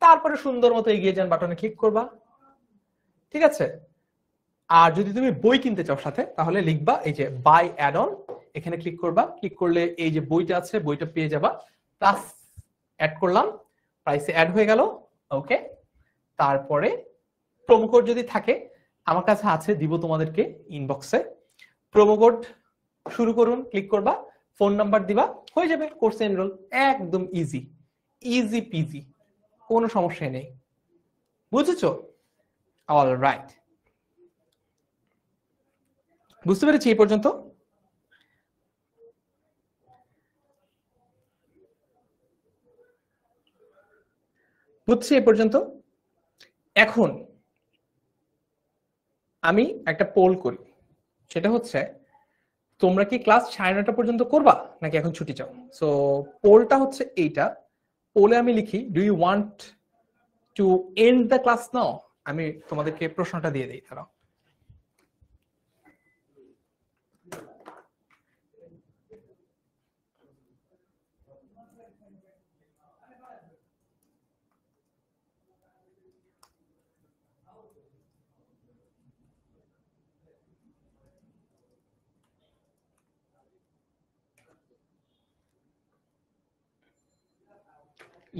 তারপরে সুন্দর মতো এগিয়ে যান বাটনে ক্লিক করবা। ঠিক আছে? আর যদি তুমি বই কিনতে চাও সাথে, তাহলে লিখবা এই যে বাই অ্যাড অন, এখানে ক্লিক করবা। ক্লিক করলে এই যে বইটা আছে বইটা পেয়ে যাবা। প্লাস অ্যাড করলাম, প্রাইসে অ্যাড হয়ে গেল। ওকে, তারপরে প্রোমো কোড যদি থাকে আমার কাছে আছে, দিব তোমাদেরকে ইনবক্সে। প্রোমো কোড শুরু করুন, ক্লিক করবা, ফোন নাম্বার দিবা, হয়ে যাবে কোর্সে এনরোল। একদম ইজি, ইজি পিজি, কোনো সমস্যা নেই। বুঝেছো? অলরাইট, বুঝতে পেরেছি এই পর্যন্ত? বুঝছি এই পর্যন্ত? এখন আমি একটা পোল করি, সেটা হচ্ছে তোমরা কি ক্লাস 9:30 পর্যন্ত করবা নাকি এখন ছুটি চাও? সো পোলটা হচ্ছে এইটা। পোলে আমি লিখি do you want to end the class now. আমি তোমাদেরকে প্রশ্নটা দিয়ে দিই। তারা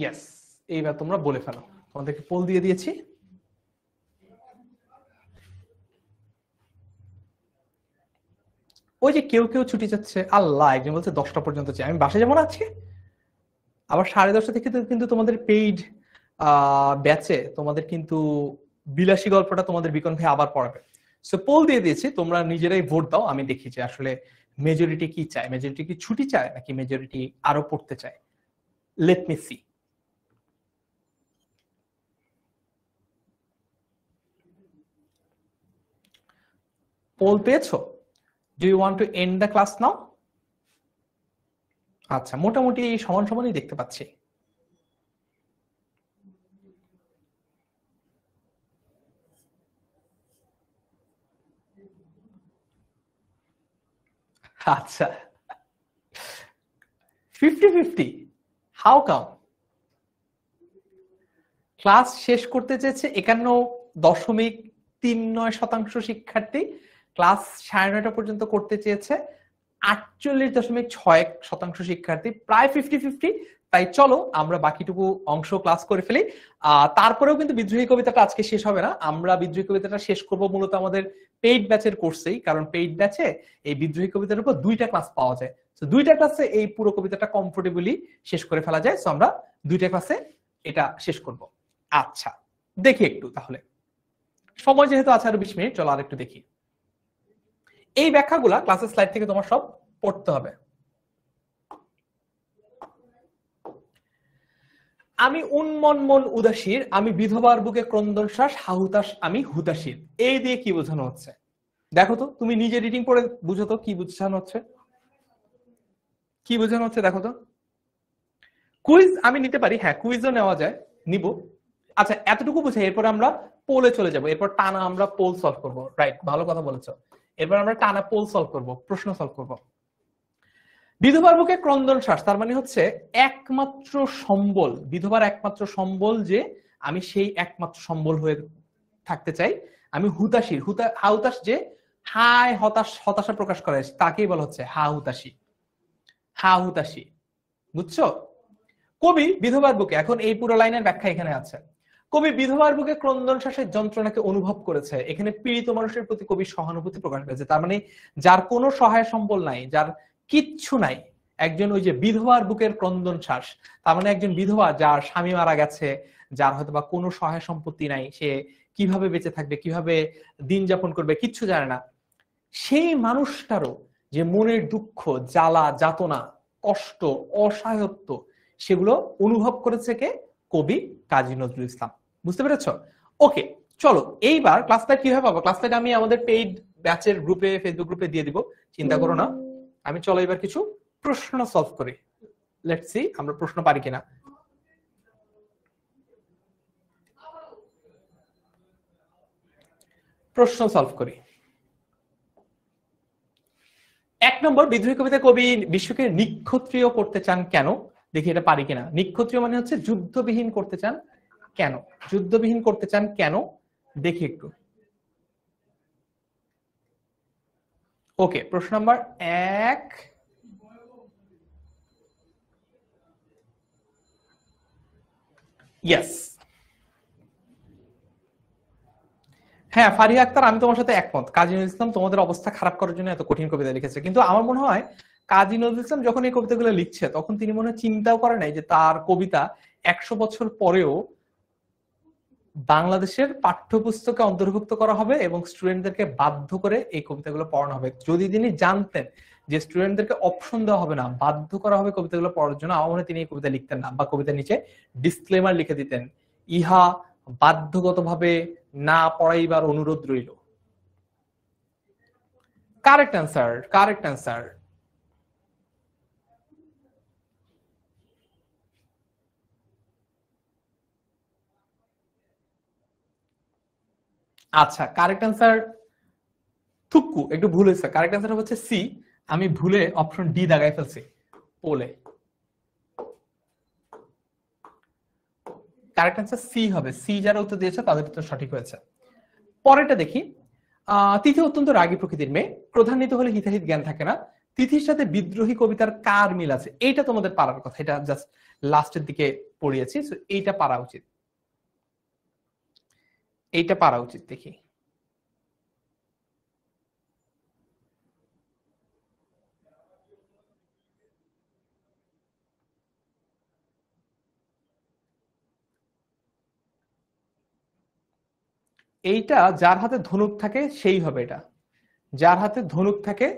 ইয়েস, এইবার তোমরা বলে ফেলো। তোমাদেরকে পোল দিয়ে দিয়েছি। ওই যে কেউ কেউ ছুটি যাচ্ছে, আল্লাহ, একজন বলছে 10টা পর্যন্ত চাই, আমি বাসে যাবো না আজকে। আবার 10:30 থেকে কিন্তু তোমাদের পেইড ব্যাচে তোমাদের কিন্তু বিলাসী গল্পটা তোমাদের বিকন ভাই আবার পড়াবে। সো পোল দিয়ে দিয়েছি, তোমরা নিজেরাই ভোট দাও। আমি দেখি যে আসলে মেজরিটি কি চায়, মেজরিটি কি ছুটি চায় নাকি মেজরিটি আরো পড়তে চায়। Let me see. পোল পেয়েছো? Do you want to end the class now? আচ্ছা, মোটামুটি সমান সমানই দেখতে পাচ্ছি। আচ্ছা, 50-50, হাউ কাম? ক্লাস শেষ করতে চেয়েছে 51.39% শিক্ষার্থী, ক্লাস 9:30 পর্যন্ত করতে চেয়েছে 48.61% শিক্ষার্থী, প্রায় 50-50। তাই চলো আমরা বাকিটুকু অংশ ক্লাস করে ফেলি। তারপরেও কিন্তু বিদ্রোহী কবিতাটা আজকে শেষ হবে না, আমরা বিদ্রোহী কবিতাটা শেষ করব মূলত আমাদের পেইড ব্যাচের কোর্সেই, কারণ পেইড ব্যাচে এই বিদ্রোহী কবিতার উপর 2টা ক্লাস পাওয়া যায়। তো 2টা ক্লাসে এই পুরো কবিতাটা কমফোর্টেবলি শেষ করে ফেলা যায়। সো আমরা 2টা ক্লাসে এটা শেষ করব। আচ্ছা, দেখি একটু তাহলে, সময় যেহেতু আছে আরো 20 মিনিট, চলো আর একটু দেখি। এই ব্যাখ্যাগুলা ক্লাসের স্লাইড থেকে তোমার সব পড়তে হবে। আমি উন্মনমন উদাসীর, আমি বিধবার বুকে ক্রন্দন শ্বাস, হাহুতাস আমি হুতাশীর। এই দিয়ে কি বোঝানো হচ্ছে দেখো তো, তুমি নিজে রিডিং করে বুঝো তো কি বোঝানো হচ্ছে, কি বোঝানো হচ্ছে দেখো তো। কুইজ আমি নিতে পারি, হ্যাঁ কুইজও নেওয়া যায়, নিব। আচ্ছা, এতটুকু বুঝে এরপর আমরা পোলে চলে যাব, এরপর টানা আমরা পোল সলভ করব। রাইট, ভালো কথা বলেছো। এরপর আমরা টানা পোল সলভ করব, প্রশ্ন সলভ করব। বিধবার বুকে ক্রন্দন শ্বাস, তার মানে হচ্ছে একমাত্র সম্বল, বিধবার একমাত্র সম্বল যে আমি সেই একমাত্র সম্বল হয়ে থাকতে চাই। আমি হুতাশীর, হাউতাস যে হায় হতাশা প্রকাশ করে তাকেই বলা হচ্ছে হা হুতাশী, হা হুতাশী। বুঝছো? কবি বিধবার বুকে, এখন এই পুরো লাইনের ব্যাখ্যা এখানে আছে। কবি বিধবার বুকে ক্রন্দন শ্বাসের যন্ত্রণাকে অনুভব করেছে। এখানে পীড়িত মানুষের প্রতি কবি সহানুভূতি প্রকাশ করেছে। তার মানে যার কোনো সহায় সম্বল নাই, যার কিচ্ছু নাই, একজন ওই যে বিধবার বুকের ক্রন্দন শ্বাস, তার মানে একজন বিধবা যার স্বামী মারা গেছে, যার হয়তো বা কোনো সহায় সম্পত্তি নাই, সে কিভাবে বেঁচে থাকবে, কিভাবে দিন যাপন করবে কিচ্ছু জানে না, সেই মানুষটারও যে মনের দুঃখ, জ্বালা, যাতনা, কষ্ট, অসহায়ত্ব, সেগুলো অনুভব করেছে কে? কবি কাজী নজরুল ইসলাম। বুঝতে পেরেছো? ওকে, চলো এইবার ক্লাসটা কিভাবে পাবো? ক্লাসটা আমি আমাদের পেইড ব্যাচের গ্রুপে, ফেসবুক গ্রুপে দিয়ে দিব, চিন্তা করো না। আমি চলো এবার কিছু প্রশ্ন সলভ করি। লেটস সি আমরা প্রশ্ন পারি কিনা। প্রশ্ন সলভ করি। 1 নম্বর, বিদ্রোহী কবিতা কবি বিশ্বকে নিক্ষত্রিয় করতে চান কেন? দেখি এটা পারি কিনা। নিক্ষত্রিয় মানে হচ্ছে যুদ্ধবিহীন করতে চান কেন, যুদ্ধবিহীন করতে চান কেন, দেখি একটু। ওকে, প্রশ্ন নাম্বার 1, ইয়েস। হ্যাঁ ফারিয়া আক্তার, আমি তোমার সাথে একমত। কাজী নজরুল ইসলাম তোমাদের অবস্থা খারাপ করার জন্য এত কঠিন কবিতা লিখেছে, কিন্তু আমার মনে হয় কাজী নজরুল ইসলাম যখন এই কবিতাগুলো লিখছে তখন তিনি মনে হয় চিন্তাও করে নাই যে তার কবিতা 100 বছর পরেও বাংলাদেশের পাঠ্যপুস্তকে অন্তর্ভুক্ত করা হবে এবং স্টুডেন্টদেরকে বাধ্য করে এই কবিতাগুলো পড়ানো হবে। যদি তিনি জানতেন যে স্টুডেন্টদেরকে অপশন দেওয়া হবে না, বাধ্য করা হবে কবিতাগুলো পড়ার জন্য, আমার মনে হয় তিনি এই কবিতা লিখতেন না, বা কবিতার নিচে ডিসক্লেমার লিখে দিতেন, ইহা বাধ্যগতভাবে না পড়াইবার অনুরোধ রইল। Correct answer, correct answer. আচ্ছা, কারেক্ট অ্যান্সার থুক্কু একটু ভুল হয়েছে, কারেক্ট অ্যান্সার হচ্ছে সি। আমি ভুলে অপশন ডি দাগাই ফেলছি পোলে। কারেক্ট অ্যান্সার সি হবে, সি যারা উত্তর দিয়েছে তাদের উত্তর সঠিক হয়েছে। পরেরটা দেখি। তিথি অত্যন্ত রাগী প্রকৃতির মেয়ে, প্রধান্বিত হলে হিতাহিত জ্ঞান থাকে না, তিথির সাথে বিদ্রোহী কবিতার কার মিল আছে? এইটা তোমাদের পারার কথা, এটা জাস্ট লাস্টের দিকে পড়িয়েছি, এইটা পারা উচিত, এইটা পারা উচিত। দেখি এইটা যার হাতে ধনুক থাকে সেই হবে, এটা যার হাতে ধনুক থাকে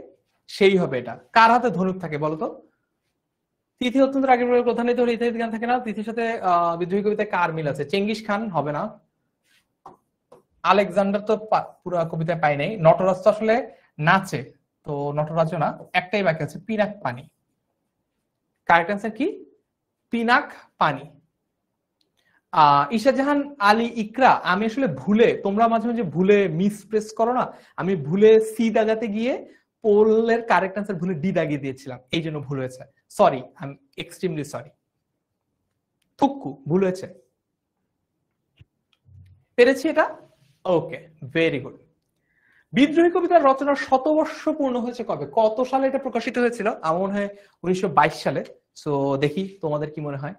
সেই হবে। এটা কার হাতে ধনুক থাকে বলতো? তিথি অত্যন্ত রাগের প্রধানিত হলে ইত্যাদি গান থাকে না, তিথির সাথে বিদ্রোহী কবিতায় কার মিল আছে? চেঙ্গিস খান হবে না, আলেকজান্ডার তো পুরো কবিতায় পাই নাই, নটরাজ তো আসলে নাচে, তো নটরাজও না, একটাই বাকি আছে পিনাক পানি। কারেক্ট অ্যান্সার কি? পিনাক পানি। ঈশাজাহান আলী ইকরা, আমি আসলে ভুলে, তোমরা মাঝে মাঝে ভুলে মিসপ্রেস করো না, আমি ভুলে সি দাগাতে গিয়ে পোলের কারেক্ট অ্যান্সার ভুলে ডি দাগিয়ে দিয়েছিলাম, এই জন্য ভুল হয়েছে, sorry, I am extremely sorry. থুক্কু ভুল হয়েছে, পেরেছি এটা, ওকে, ভেরি গুড। বিদ্রোহী কবিতার রচনার শতবর্ষ পূর্ণ হয়েছে কবে? কত সালে এটা প্রকাশিত হয়েছিল? আমার মনে হয় 1922 সালে। সো দেখি তোমাদের কি মনে হয়।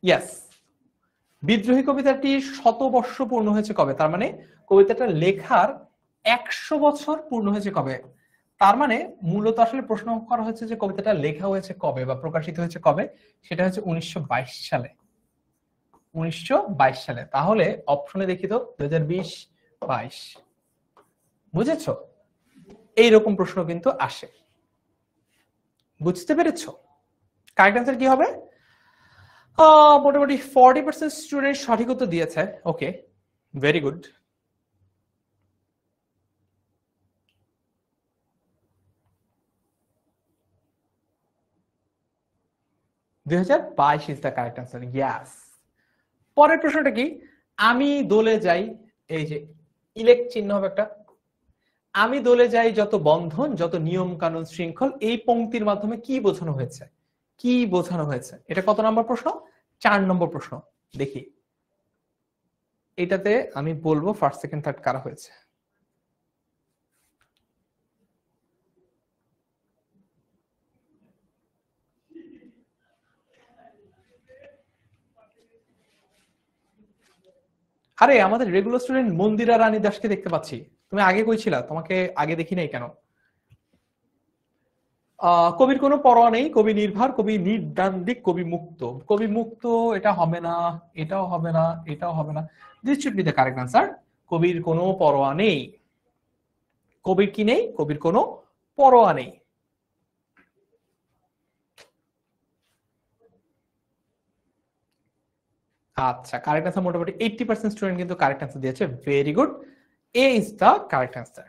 ইয়েস, বিদ্রোহী কবিতাটি শতবর্ষ পূর্ণ হয়েছে কবে? তার মানে কবিতাটা লেখার 100 বছর পূর্ণ হয়েছে কবে? তার মানে মূলত আসলে প্রশ্ন করা হচ্ছে যে কবিতাটা লেখা হয়েছে কবে বা প্রকাশিত হয়েছে কবে, সেটা হচ্ছে 1922 সালে। 1922 সালে, তাহলে অপশনে দেখি তো 2020-22, বুঝেছো? এইরকম প্রশ্ন কিন্তু আসে, বুঝতে পেরেছো? কারেক্ট অ্যান্সার কি হবে? মোটামুটি 40% স্টুডেন্ট সঠিক উত্তর দিয়েছে, okay, very good. 2022 is the correct answer, yes. পরের প্রশ্নটা কি? আমি দোলে যাই, এই যে ইলেক্ট চিহ্ন হবে একটা, আমি দোলে যাই যত বন্ধন যত নিয়ম কানুন শৃঙ্খল, এই পংক্তির মাধ্যমে কি বোঝানো হয়েছে? কি বোঝানো হয়েছে? এটা কত নম্বর প্রশ্ন? 4 নম্বর প্রশ্ন। দেখি এটাতে আমি বলবো ফার্স্ট সেকেন্ড থার্ড কারা হয়েছে। আরে আমাদের রেগুলার স্টুডেন্ট মন্দিরা রানী দাসকে দেখতে পাচ্ছি, তুমি আগে কইছিলা, তোমাকে আগে দেখি নাই কেন? কবির কোনো পরোয়া নেই, কবি নির্ভর, কবি নির্দ্বান্দিক, কবি মুক্ত। কবি মুক্ত এটা হবে না, এটাও হবে না, এটাও হবে না, this should be the correct answer. কবির কোনো পরোয়া নেই, কবির কি নেই? কবির কোনো পরোয়া নেই। আচ্ছা, কারেক্ট আনসার মোটামুটি 80% স্টুডেন্ট কিন্তু কারেক্ট আনসার দিয়েছে, very good, A is the correct answer.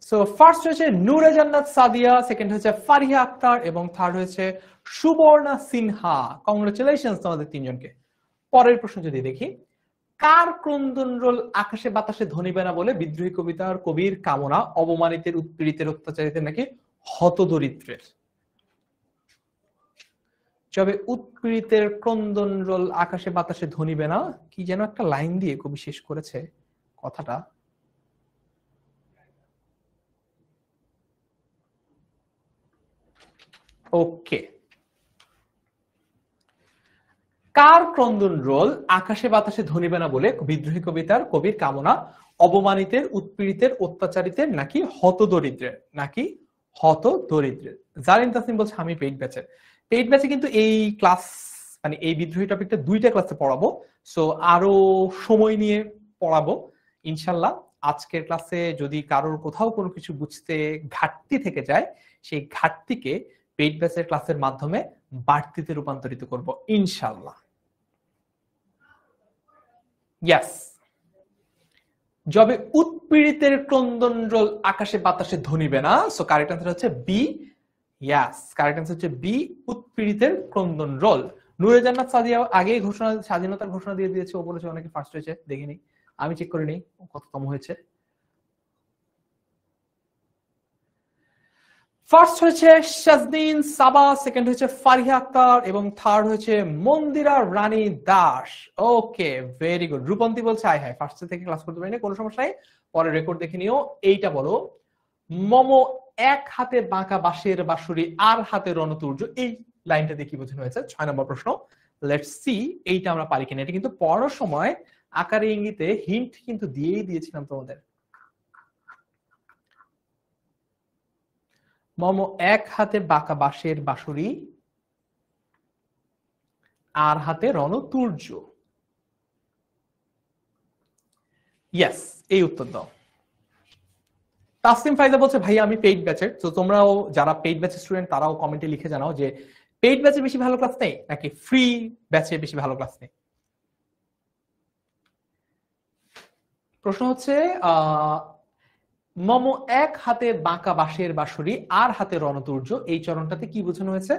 So first হয়েছে নূরে জান্নাত সাদিয়া, সেকেন্ড হচ্ছে ফারিহা আক্তার এবং থার্ড হয়েছে সুবর্ণা সিনহা। কংগ্রেচুলেশনস তোমাদের তিনজনকে। পরের প্রশ্ন যদি দেখি, কার ক্রন্দন রোল আকাশে বাতাসে ধ্বনিবে না বলে বিদ্রোহী কবিতার কবির কামনা অবমানিতের উৎপীড়িতের অত্যাচারিতের নাকি হতদরিদ্রের? যবে উৎপীড়িতের ক্রন্দন রোল আকাশে বাতাসে ধ্বনিবে না, কি যেন একটা লাইন দিয়ে কবি শেষ করেছে কথাটা, ওকে। কার ক্রন্দন রোল আকাশে বাতাসে ধ্বনিবে না বলে বিদ্রোহী কবিতার কবির কামনা অবমানিতের উৎপীড়িতের অত্যাচারিতের নাকি হতদরিদ্রের? নাকি হতদরিদ্রের। জারিন তাসিম বলছে আমি পেইড ব্যাচের। পেইড ব্যাচে কিন্তু এই ক্লাস, মানে এই বিদ্রোহী টপিকটা 2টা ক্লাসে পড়াবো, সো আরো সময় নিয়ে পড়াবো ইনশাল্লাহ। আজকের ক্লাসে যদি কারোর কোথাও কোনো কিছু বুঝতে ঘাটতি থেকে যায়, সেই ঘাটতিকে পেইড ব্যাচের ক্লাসের মাধ্যমে বাড়তিতে রূপান্তরিত করব ইনশাল্লাহ। ইয়াস, যবে উৎপীড়িতের ক্রন্দন রোল আকাশে বাতাসে ধ্বনিবে না, সো কারেক্ট আনসার হচ্ছে বি। ইয়াস, কারেক্ট আনসার হচ্ছে বি, উৎপীড়িতের ক্রন্দন রোল। নূরে জান্নাত সাদিয়া আগেই ঘোষণা, স্বাধীনতার ঘোষণা দিয়ে দিয়েছে, ও বলেছে অনেকে ফার্স্ট হয়েছে, দেখিনি, আমি চেক করে নিই কততম হয়েছে। ফার্স্ট হয়েছে শাজদিন সাবা, সেকেন্ড হচ্ছে ফারিহা আক্তার এবং থার্ড হচ্ছে মন্দিরা রানী দাস। ওকে, ভেরি গুড। রূপন্তী বলছে আয় হায় ফার্স্ট থেকে ক্লাস করতে পারি না, কোনো সমস্যা নেই, পরে রেকর্ড দেখে নিও। এইটা বলো, মমো এক হাতে বাঁকা বাঁশের বাঁশুরি আর হাতে রণতুর্য, এই লাইনটা দিয়ে কি বোঝানো হয়েছে? 6 নম্বর প্রশ্ন। লেটস সি এইটা আমরা পারি কিনা। এটা কিন্তু পড়ার সময় আকারে ইঙ্গিতে হিন্ট কিন্তু দিয়েই দিয়েছিলাম তোমাদের। মমো এক হাতে বাঁকা বাঁশের বাঁশুরি আর হাতে রণতুর্য। ইয়েস, এই উত্তর দাও। তাসলিম ফাইজা বলছে ভাই আমি পেইড ব্যাচের, তো তোমরাও যারা পেইড ব্যাচের স্টুডেন্ট তারাও কমেন্টে লিখে জানাও যে পেইড ব্যাচে বেশি ভালো ক্লাস নেই নাকি ফ্রি ব্যাচে বেশি ভালো ক্লাস নেই। প্রশ্ন হচ্ছে মমো এক হাতে বাঁকা বাঁশের বাঁশুরি আর হাতে রণতুর্য, এই চরণটাতে কি বোঝানো হয়েছে?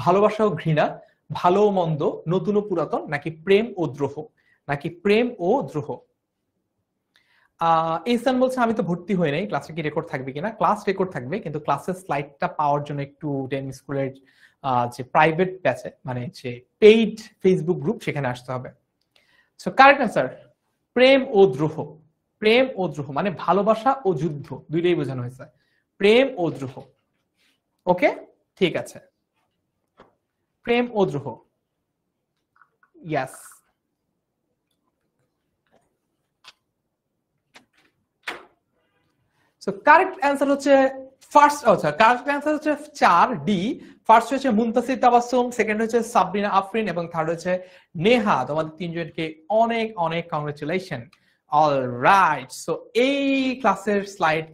ভালোবাসা ও ঘৃণা, ভালো ও মন্দ, নতুন ও পুরাতন, নাকি প্রেম ও দ্রোহ, নাকি প্রেম ও দ্রোহ। ইহসান বলছে আমি তো ভর্তি হই নাই, ক্লাসে কি রেকর্ড থাকবে কিনা? ক্লাস রেকর্ড থাকবে, কিন্তু ক্লাসের স্লাইডটা পাওয়ার জন্য একটু টেন স্কুলের যে প্রাইভেট ব্যাচে মানে যে পেইড ফেসবুক গ্রুপ সেখানে আসতে হবে। সো কারেক্ট অ্যান্সার প্রেম ও দ্রোহ। প্রেম ও দ্রোহ মানে ভালোবাসা ও যুদ্ধ দুইটাই বোঝানো হয়েছে, প্রেম ও দ্রোহ। ওকে, ঠিক আছে, প্রেম ও দ্রোহ। ইয়াস, সো কারেক্ট অ্যান্সার হচ্ছে ফার্স্ট, আচ্ছা কারেক্ট অ্যান্সার হচ্ছে 4 ডি। ফার্স্ট হচ্ছে মুনতাসির তাবাসসুম, সেকেন্ড হচ্ছে সাবরিনা আফরিন এবং থার্ড হচ্ছে নেহা। তোমাদের তিনজনকে অনেক অনেক কংগ্রেচুলেশন। অলরাইট, সো এই ক্লাসের স্লাইড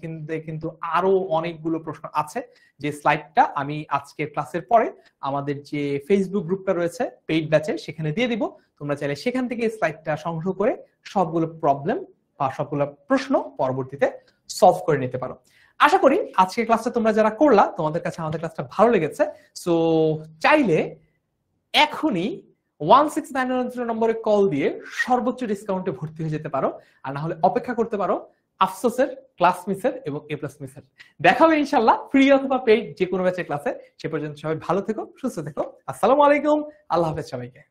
কিন্তু আরো অনেকগুলো প্রশ্ন আছে, যে স্লাইডটা আমি আজকের ক্লাসের পরে আমাদের যে ফেসবুক গ্রুপটা রয়েছে পেইড ব্যাচে সেখানে দিয়ে দিব। তোমরা চাইলে সেখান থেকে স্লাইডটা সংগ্রহ করে সবগুলো প্রবলেম বা সবগুলো প্রশ্ন পরবর্তীতে সলভ করে নিতে পারো। আশা করি আজকের ক্লাসটা তোমরা যারা করলা তোমাদের কাছে আমাদের ক্লাসটা ভালো লেগেছে। সো চাইলে এখনই 1699 নম্বরে কল দিয়ে সর্বোচ্চ ডিসকাউন্টে ভর্তি হয়ে যেতে পারো, আর না হলে অপেক্ষা করতে পারো আফসোসের, ক্লাস মিসের এবং এ প্লাস মিসের। দেখা হবে ইনশাল্লাহ ফ্রি অথবা পেইড যে কোনো ব্যাচের ক্লাসে। সে পর্যন্ত সবাই ভালো থেকো, সুস্থ থেকো। আসসালামু আলাইকুম, আল্লাহ হাফেজ সবাইকে।